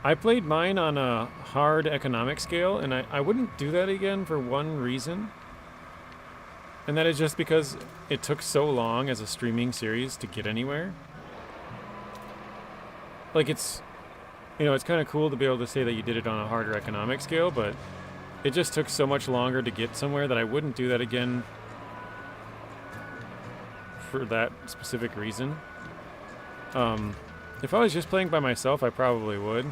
I played mine on a hard economic scale, and I wouldn't do that again for one reason. And that is just because it took so long as a streaming series to get anywhere. Like, it's, you know, it's kind of cool to be able to say that you did it on a harder economic scale, but it just took so much longer to get somewhere that I wouldn't do that again for that specific reason. If I was just playing by myself, I probably would.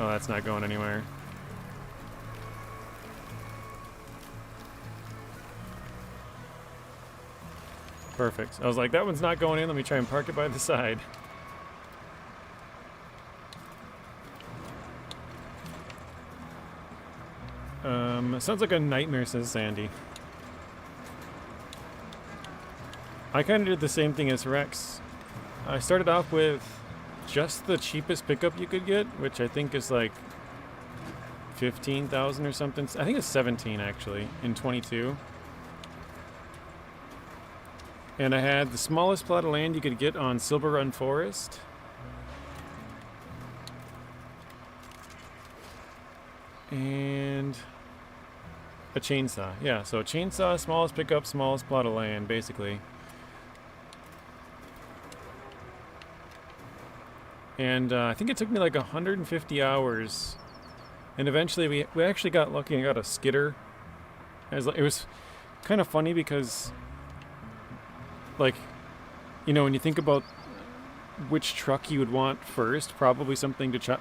Oh, that's not going anywhere. Perfect. I was like, that one's not going in. Let me try and park it by the side. Sounds like a nightmare, says Sandy. I kind of did the same thing as Rex. I started off with just the cheapest pickup you could get, which I think is like 15,000 or something. I think it's 17 actually in 22. And I had the smallest plot of land you could get on Silver Run Forest. And a chainsaw. Yeah, so a chainsaw, smallest pickup, smallest plot of land, basically. And I think it took me like 150 hours. And eventually we actually got lucky and got a skidder. It was kind of funny because, like, you know, when you think about which truck you would want first, probably something to chop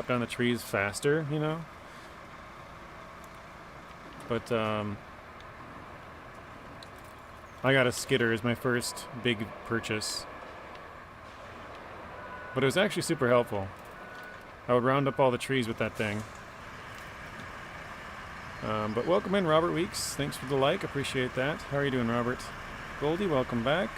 down the trees faster, you know? But I got a skidder as my first big purchase. But it was actually super helpful. I would round up all the trees with that thing. But welcome in, Robert Weeks. Thanks for the like. Appreciate that. How are you doing, Robert? Goldie, welcome back.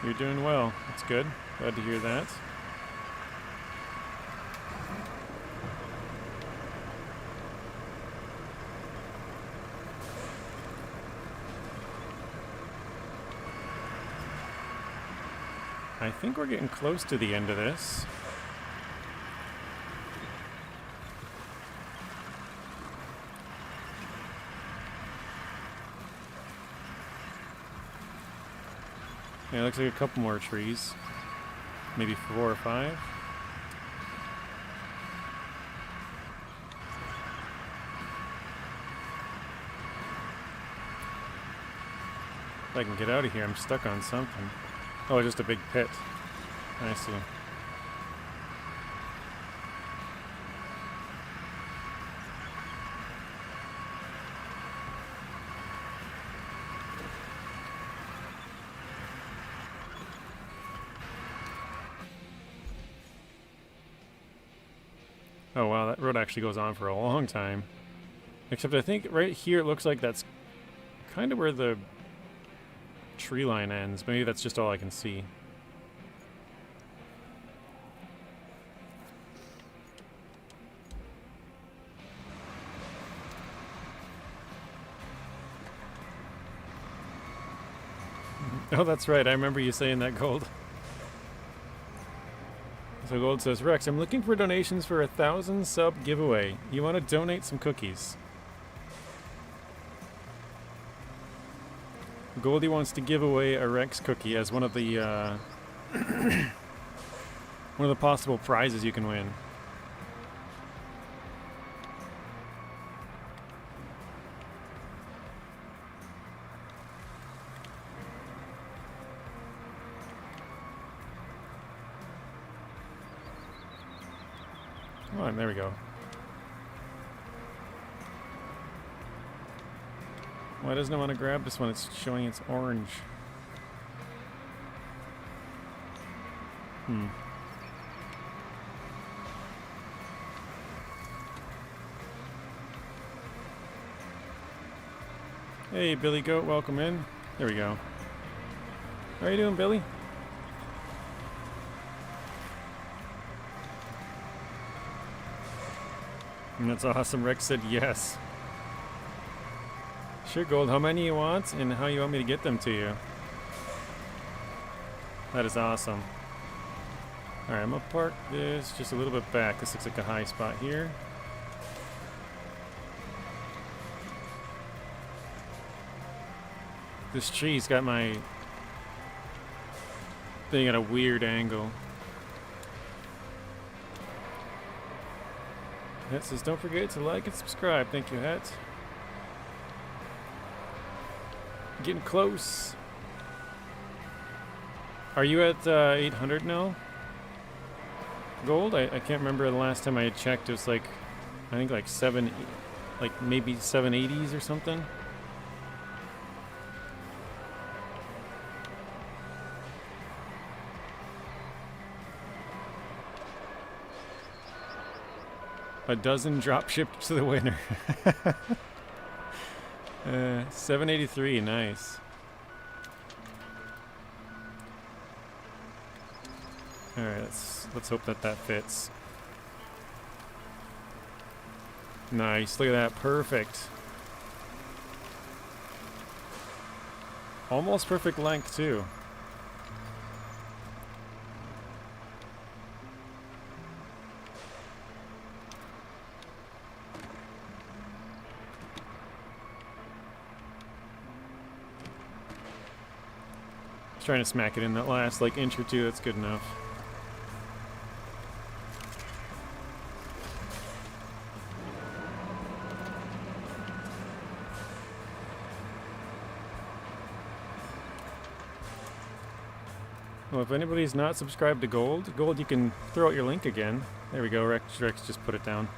You're doing well. That's good. Glad to hear that. I think we're getting close to the end of this. Yeah, it looks like a couple more trees. Maybe 4 or 5. If I can get out of here, I'm stuck on something. Oh, just a big pit. I see. Oh wow, that road actually goes on for a long time. Except I think right here it looks like that's kind of where the tree line ends. Maybe that's just all I can see. Oh, that's right. I remember you saying that, Gold. So Gold says, Rex, I'm looking for donations for a 1,000 sub giveaway. You want to donate some cookies? Goldie wants to give away a Rex cookie as one of the one of the possible prizes you can win. Come on, there we go. Why doesn't it want to grab this one? It's showing it's orange. Hey, Billy Goat, welcome in. There we go. How are you doing, Billy? And that's awesome. Rex said yes. Sure, Gold. How many you want and how you want me to get them to you? That is awesome. Alright, I'm going to park this just a little bit back. This looks like a high spot here. This tree's got my thing at a weird angle. Het says, don't forget to like and subscribe. Thank you, Het. Getting close. Are you at 800 now? Gold? I can't remember the last time I had checked. It was like, I think like like maybe 780s or something. A dozen drop shipped to the winner. 783, nice. All right, let's hope that fits. Nice, look at that, perfect. Almost perfect length too. Just trying to smack it in that last like inch or two, that's good enough. Well, if anybody's not subscribed to Gold, you can throw out your link again. There we go, Rex just put it down.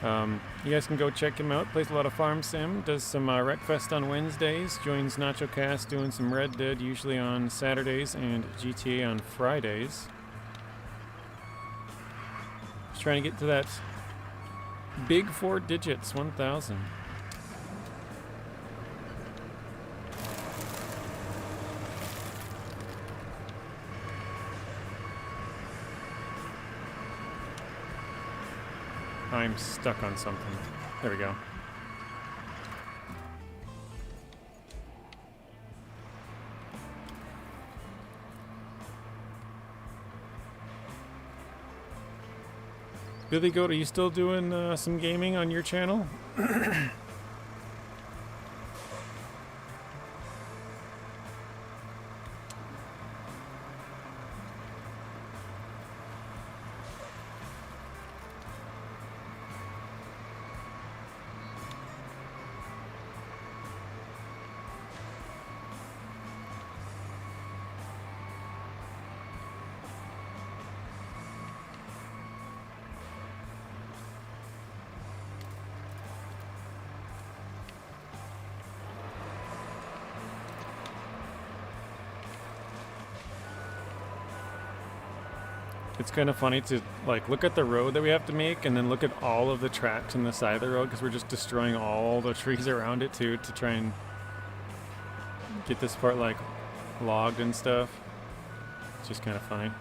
You guys can go check him out. Plays a lot of Farm Sim, does some Wreckfest on Wednesdays, joins NachoCast doing some Red Dead usually on Saturdays and GTA on Fridays. Just trying to get to that big 4 digits, 1,000. I'm stuck on something. There we go. Billy Goat, are you still doing some gaming on your channel? It's kind of funny to like look at the road that we have to make and then look at all of the tracks on the side of the road because we're just destroying all the trees around it too to try and get this part like logged and stuff. It's just kind of funny.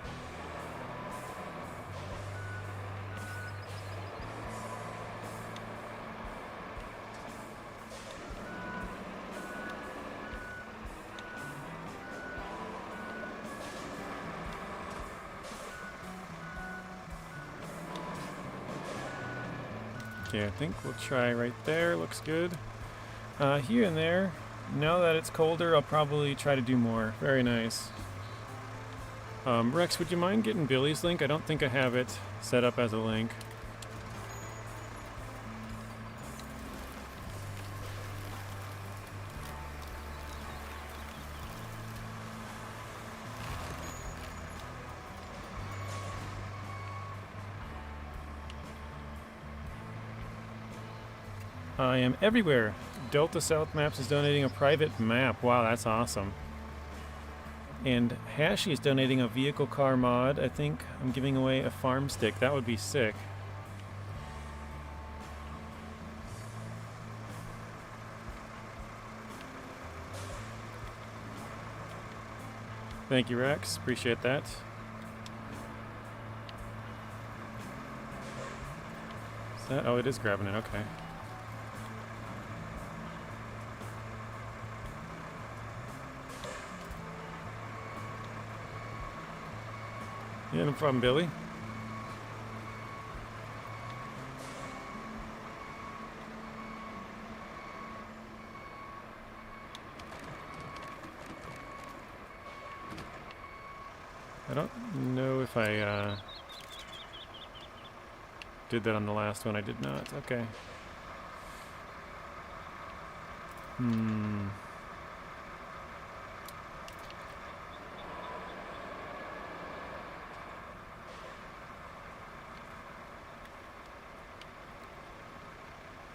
Okay, I think we'll try right there. Looks good. Here and there. Now that it's colder, I'll probably try to do more. Very nice. Rex, would you mind getting Billy's link? I don't think I have it set up as a link. I am everywhere. Delta South Maps is donating a private map. Wow, that's awesome. And Hashy is donating a vehicle car mod. I think I'm giving away a farm stick. That would be sick. Thank you, Rex. Appreciate that. Is that? Oh, it is grabbing it. Okay. Yeah, no problem, Billy. I don't know if I did that on the last one. I did not. Okay.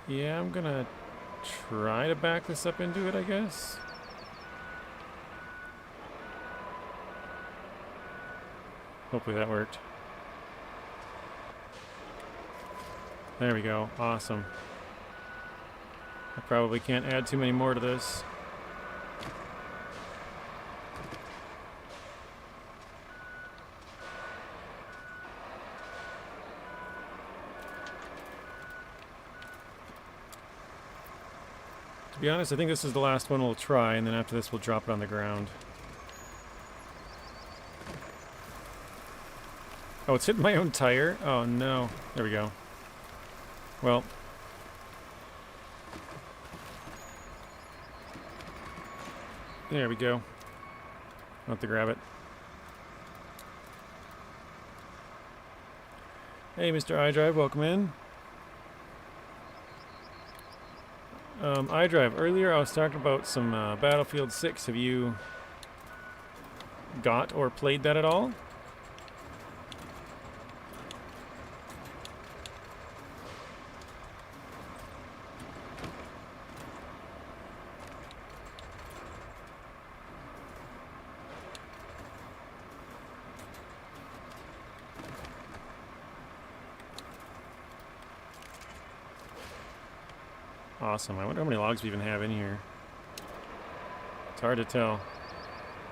Yeah, I'm gonna try to back this up into it, I guess. Hopefully that worked. There we go. Awesome. I probably can't add too many more to this. To be honest, I think this is the last one we'll try, and then after this we'll drop it on the ground. Oh, it's hitting my own tire? Oh no. There we go. Well. There we go. I'll have to grab it. Hey, Mr. iDrive, welcome in. iDrive, earlier I was talking about some Battlefield 6. Have you got or played that at all? Awesome. I wonder how many logs we even have in here. It's hard to tell.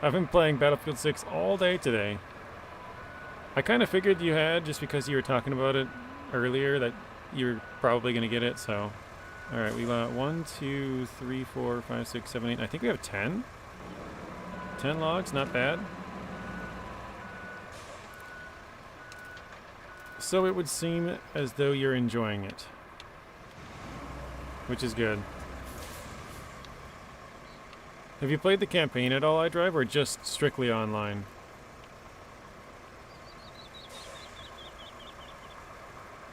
I've been playing Battlefield 6 all day today. I kind of figured you had, just because you were talking about it earlier, that you were probably going to get it, so. Alright, we got 1, 2, 3, 4, 5, 6, 7, 8. I think we have 10. 10 logs, not bad. So it would seem as though you're enjoying it, which is good. Have you played the campaign at all, iDrive, or just strictly online?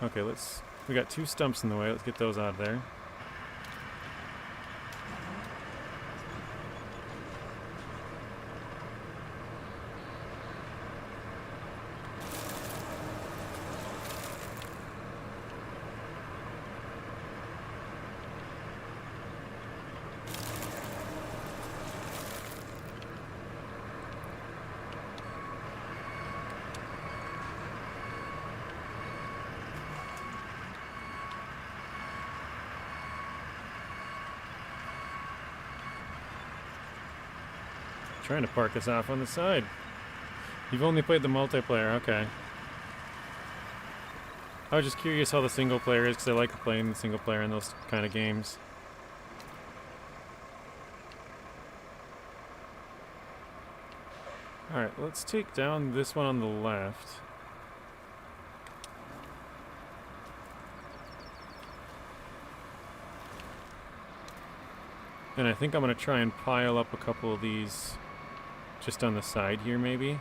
Okay, we got 2 stumps in the way. Let's get those out of there. Trying to park this off on the side. You've only played the multiplayer, okay. I was just curious how the single player is, because I like playing the single player in those kind of games. Alright, let's take down this one on the left. And I think I'm going to try and pile up a couple of these just on the side here, maybe.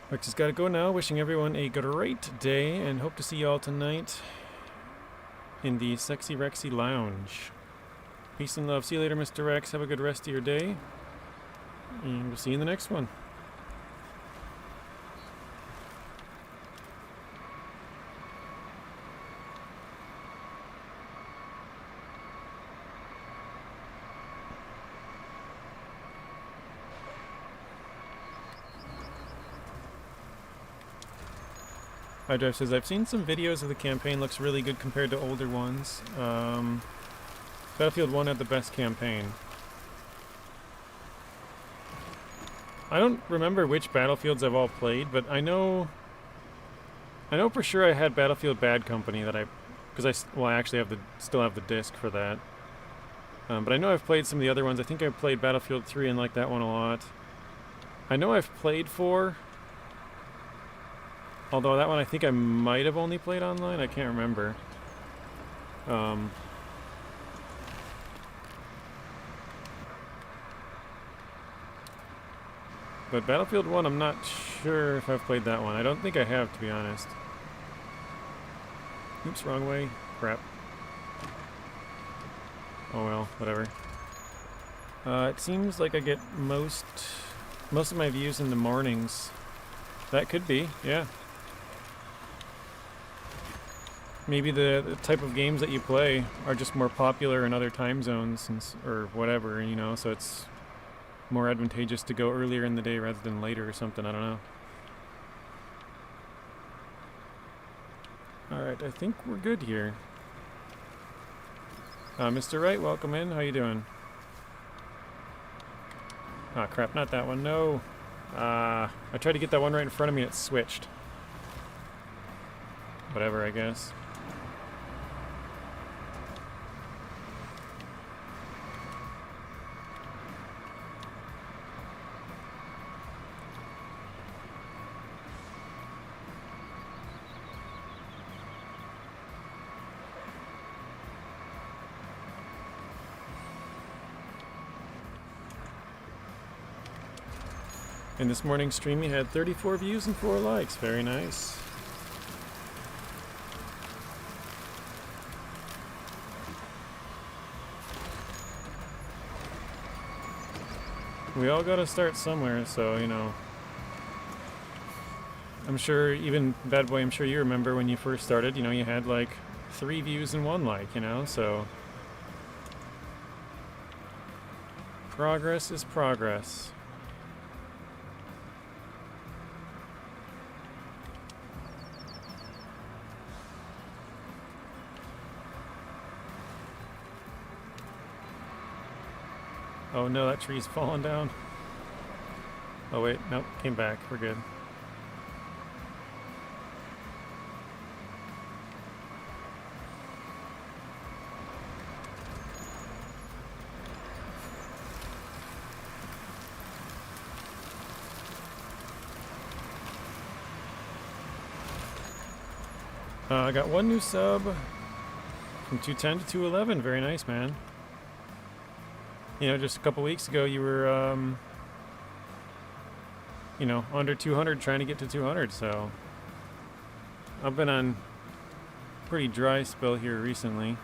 I just gotta go now. Wishing everyone a great day and hope to see you all tonight in the Sexy Rexy Lounge. Peace and love. See you later, Mr. Rex. Have a good rest of your day. And we'll see you in the next one. iDrive says, I've seen some videos of the campaign, looks really good compared to older ones. Battlefield 1 had the best campaign. I don't remember which Battlefields I've all played, but I know for sure I had Battlefield Bad Company that I actually still have the disc for that. But I know I've played some of the other ones. I think I played Battlefield 3 and liked that one a lot. I know I've played 4. Although that one I think I might have only played online, I can't remember. But Battlefield 1, I'm not sure if I've played that one. I don't think I have, to be honest. Oops, wrong way. Crap. Oh well, whatever. It seems like I get most of my views in the mornings. That could be, yeah. Maybe the type of games that you play are just more popular in other time zones or whatever, you know, so it's more advantageous to go earlier in the day rather than later or something, I don't know. Alright, I think we're good here. Mr. Wright, welcome in. How you doing? Ah, crap, not that one. No. I tried to get that one right in front of me and it switched. Whatever, I guess. In this morning's stream, you had 34 views and 4 likes. Very nice. We all gotta start somewhere, so, you know. I'm sure, even Bad Boy, I'm sure you remember when you first started, you know, you had like 3 views and 1 like, you know, so. Progress is progress. Oh no, that tree's falling down. Oh wait, nope, came back. We're good. I got 1 new sub from 210 to 211. Very nice, man. You know, just a couple weeks ago, you were, you know, under 200, trying to get to 200, so. I've been on a pretty dry spell here recently.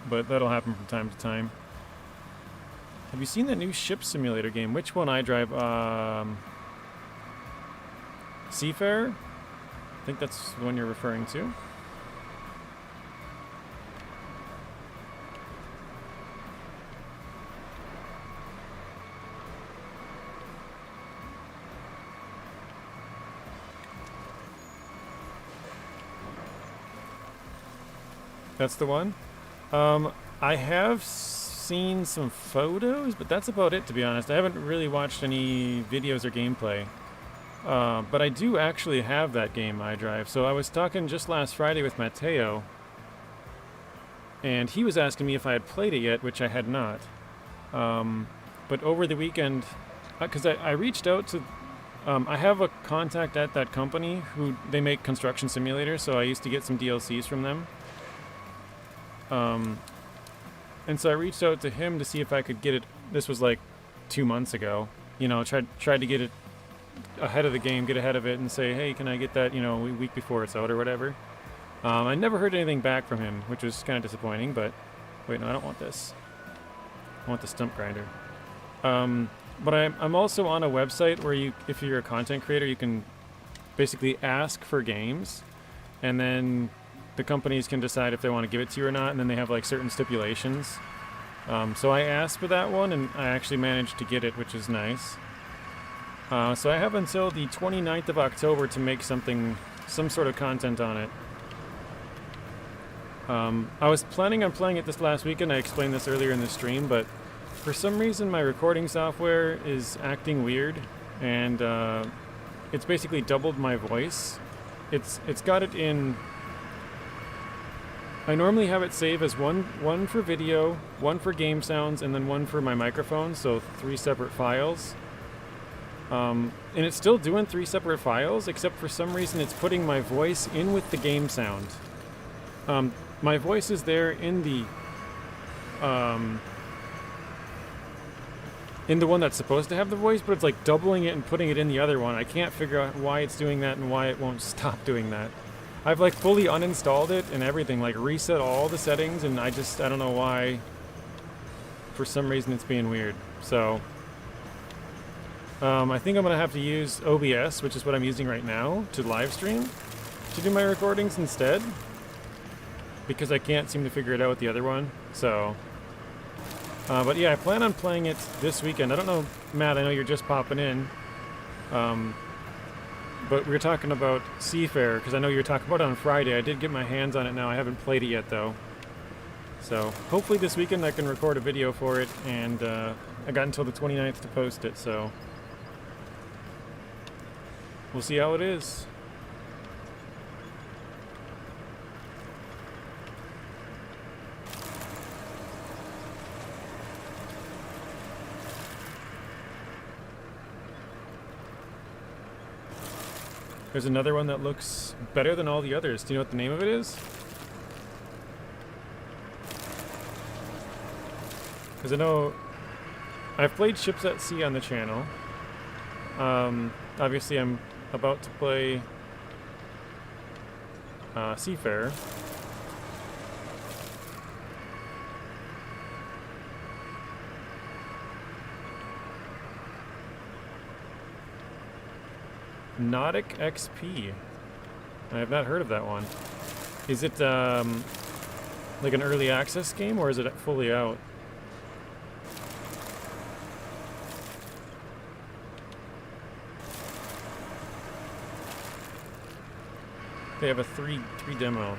But that'll happen from time to time. Have you seen that new ship simulator game? Which one I drive? Seafarer? I think that's the one you're referring to. That's the one? I have seen some photos, but that's about it, to be honest. I haven't really watched any videos or gameplay. But I do actually have that game, iDrive. So I was talking just last Friday with Matteo, and he was asking me if I had played it yet, which I had not. But over the weekend, because I reached out to, I have a contact at that company who, they make construction simulators, so I used to get some DLCs from them. And so I reached out to him to see if I could get it. This was like 2 months ago. You know, tried to get it ahead of the game, get ahead of it, and say, hey, can I get that, you know, a week before it's out or whatever. I never heard anything back from him, which was kind of disappointing, but wait, no, I don't want this. I want the stump grinder. But I'm also on a website where you, if you're a content creator, you can basically ask for games, and then the companies can decide if they want to give it to you or not, and then they have like certain stipulations. So I asked for that one, and I actually managed to get it, which is nice. So I have until the 29th of October to make some sort of content on it. I was planning on playing it this last weekend. I explained this earlier in the stream, but for some reason my recording software is acting weird, and it's basically doubled my voice. It's got it in. I normally have it save as one for video, one for game sounds, and then one for my microphone, so 3 separate files. And it's still doing 3 separate files, except for some reason it's putting my voice in with the game sound. My voice is there in the in the one that's supposed to have the voice, but it's like doubling it and putting it in the other one. I can't figure out why it's doing that and why it won't stop doing that. I've like fully uninstalled it and everything, like reset all the settings, and I don't know why. For some reason it's being weird. So I think I'm gonna have to use OBS, which is what I'm using right now, to live stream, to do my recordings instead, because I can't seem to figure it out with the other one. So but yeah, I plan on playing it this weekend. I don't know, Matt, I know you're just popping in. But we were talking about Seafair, because I know you were talking about it on Friday. I did get my hands on it now. I haven't played it yet, though. So hopefully this weekend I can record a video for it, and I got until the 29th to post it, so we'll see how it is. There's another one that looks better than all the others. Do you know what the name of it is? Because I know I've played Ships at Sea on the channel. Obviously I'm about to play Seafarer. Nautic XP. I have not heard of that one. Is it like an early access game, or is it fully out? They have a 3 demo.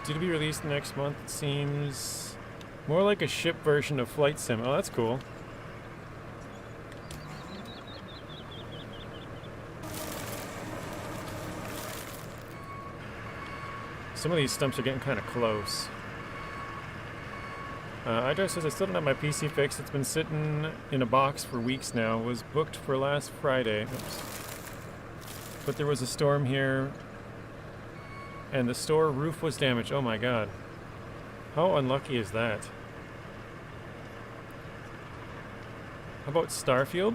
Due to be released next month, it seems more like a ship version of Flight Sim. Oh, that's cool. Some of these stumps are getting kind of close. iDrive says I still don't have my PC fixed. It's been sitting in a box for weeks now. It was booked for last Friday. Oops. But there was a storm here, and the store roof was damaged. Oh my god. How unlucky is that? How about Starfield?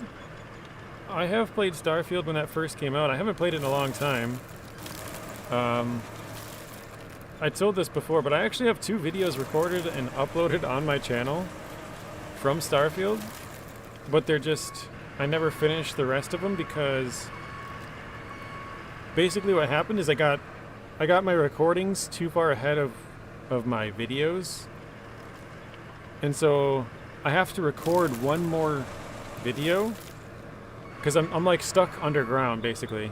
I have played Starfield when that first came out. I haven't played it in a long time. I told this before, but I actually have 2 videos recorded and uploaded on my channel from Starfield, but they're just, I never finished the rest of them because basically what happened is I got my recordings too far ahead of my videos, and so I have to record one more video because I'm like stuck underground basically.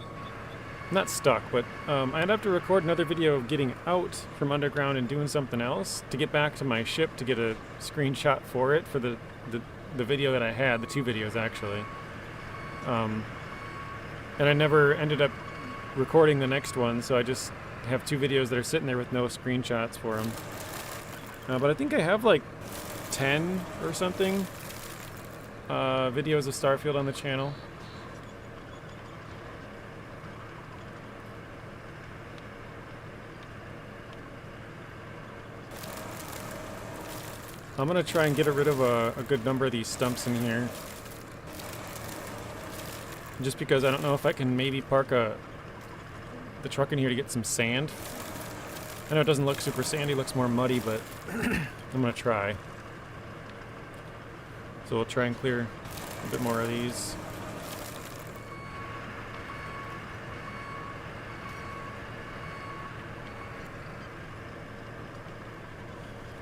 Not stuck, but I'd have to record another video of getting out from underground and doing something else to get back to my ship to get a screenshot for it for the video that I had, the 2 videos actually. And I never ended up recording the next one, so I just have 2 videos that are sitting there with no screenshots for them. But I think I have like 10 or something videos of Starfield on the channel. I'm gonna try and get rid of a good number of these stumps in here. Just because I don't know if I can maybe park the truck in here to get some sand. I know it doesn't look super sandy, it looks more muddy, but I'm gonna try. So we'll try and clear a bit more of these.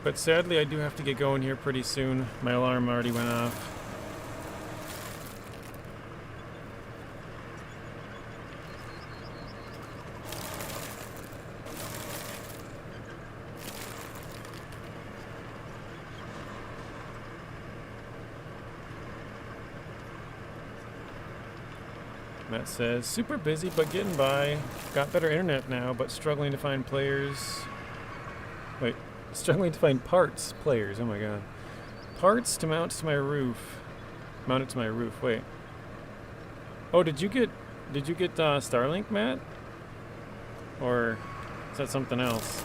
But sadly, I do have to get going here pretty soon. My alarm already went off. Matt says, super busy but getting by. Got better internet now, but struggling to find players. Wait. Struggling to find players, oh my god. Parts to mount to my roof. Mount it to my roof, wait. Oh, did you get Starlink, Matt? Or Is that something else?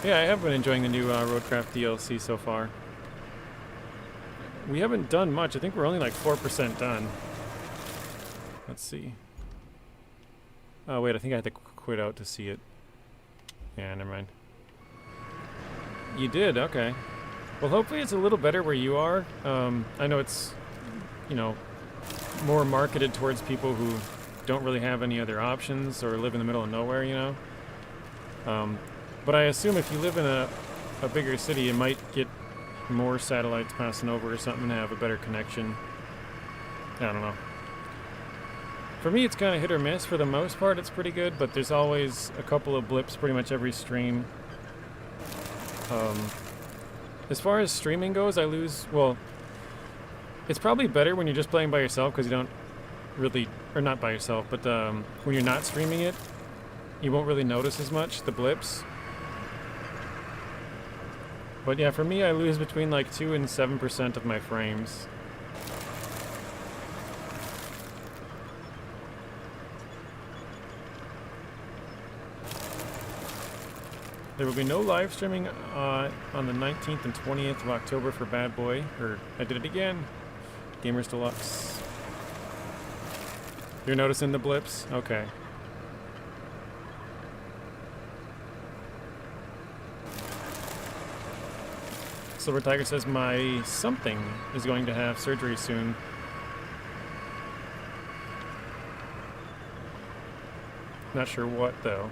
Yeah, I have been enjoying the new roadcraft DLC so far. We haven't done much. I think we're only like 4% done. Let's see. Oh wait, I think I had to quit out to see it. Yeah, never mind. You did, okay. Well, hopefully it's a little better where you are. I know it's, you know, more marketed towards people who don't really have any other options or live in the middle of nowhere, you know. But I assume if you live in a bigger city, you might get more satellites passing over or something to have a better connection. I don't know. For me, it's kind of hit or miss. For the most part, it's pretty good, but there's always a couple of blips pretty much every stream. As far as streaming goes, I lose... Well, it's probably better when you're just playing by yourself because you don't really... Or not by yourself, but when you're not streaming it, you won't really notice as much, the blips. But yeah, for me, I lose between like 2 and 7% of my frames. There will be no live streaming on the 19th and 20th of October for Bad Boy. Or, I did it again. Gamers Deluxe. You're noticing the blips? Okay. Silver Tiger says my something is going to have surgery soon. Not sure what though.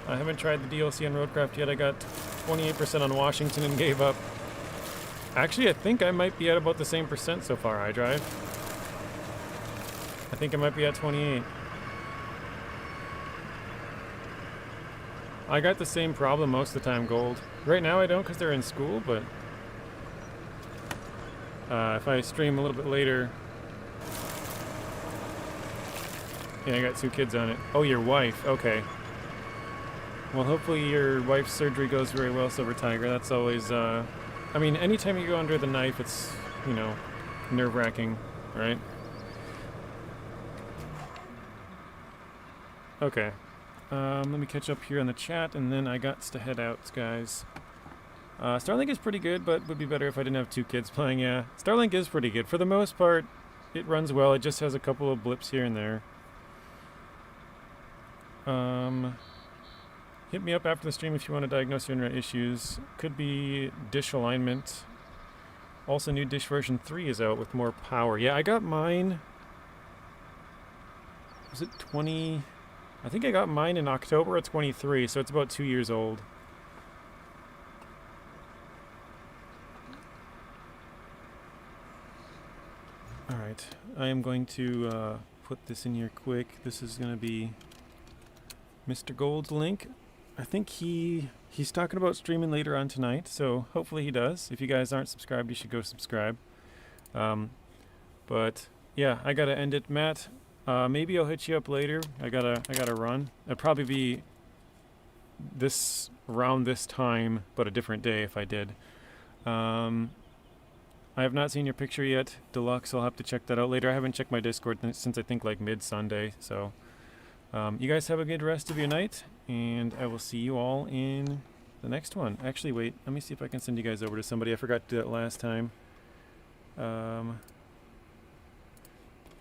I haven't tried the DLC on roadcraft yet. I got 28% on Washington and gave up. Actually, I think I might be at about the same percent so far, iDrive. I think I might be at 28. I got the same problem most of the time, Gold. Right now I don't because they're in school, but if I stream a little bit later... Yeah, I got 2 kids on it. Oh, your wife. Okay. Well, hopefully your wife's surgery goes very well, Silver Tiger. That's always, I mean, anytime you go under the knife, it's, you know, nerve-wracking, right? Okay. Let me catch up here on the chat, and then I got to head out, guys. Starlink is pretty good, but would be better if I didn't have 2 kids playing, yeah. Starlink is pretty good. For the most part, it runs well. It just has a couple of blips here and there. Hit me up after the stream if you want to diagnose your internet issues. Could be dish alignment. Also, new Dish version 3 is out with more power. Yeah, I got mine... Was it 20... I think I got mine in October of 23, so it's about 2 years old. Alright, I am going to put this in here quick. This is going to be Mr. Gold's link. I think he's talking about streaming later on tonight, so hopefully he does. If you guys aren't subscribed, you should go subscribe. But yeah, I gotta end it, Matt. Maybe I'll hit you up later. I gotta run. It'd probably be around this time, but a different day if I did. I have not seen your picture yet, Deluxe. I'll have to check that out later. I haven't checked my Discord since I think like mid-Sunday, so you guys have a good rest of your night, and I will see you all in the next one. Actually, wait, let me see if I can send you guys over to somebody. I forgot to do that last time.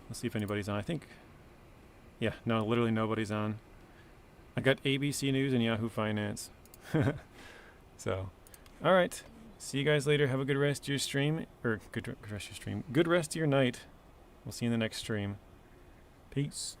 Let's see if anybody's on. I think, yeah, no, literally nobody's on. I got ABC News and Yahoo Finance. So, all right. See you guys later. Have a good rest of your stream, or good rest of your stream. Good rest of your night. We'll see you in the next stream. Peace.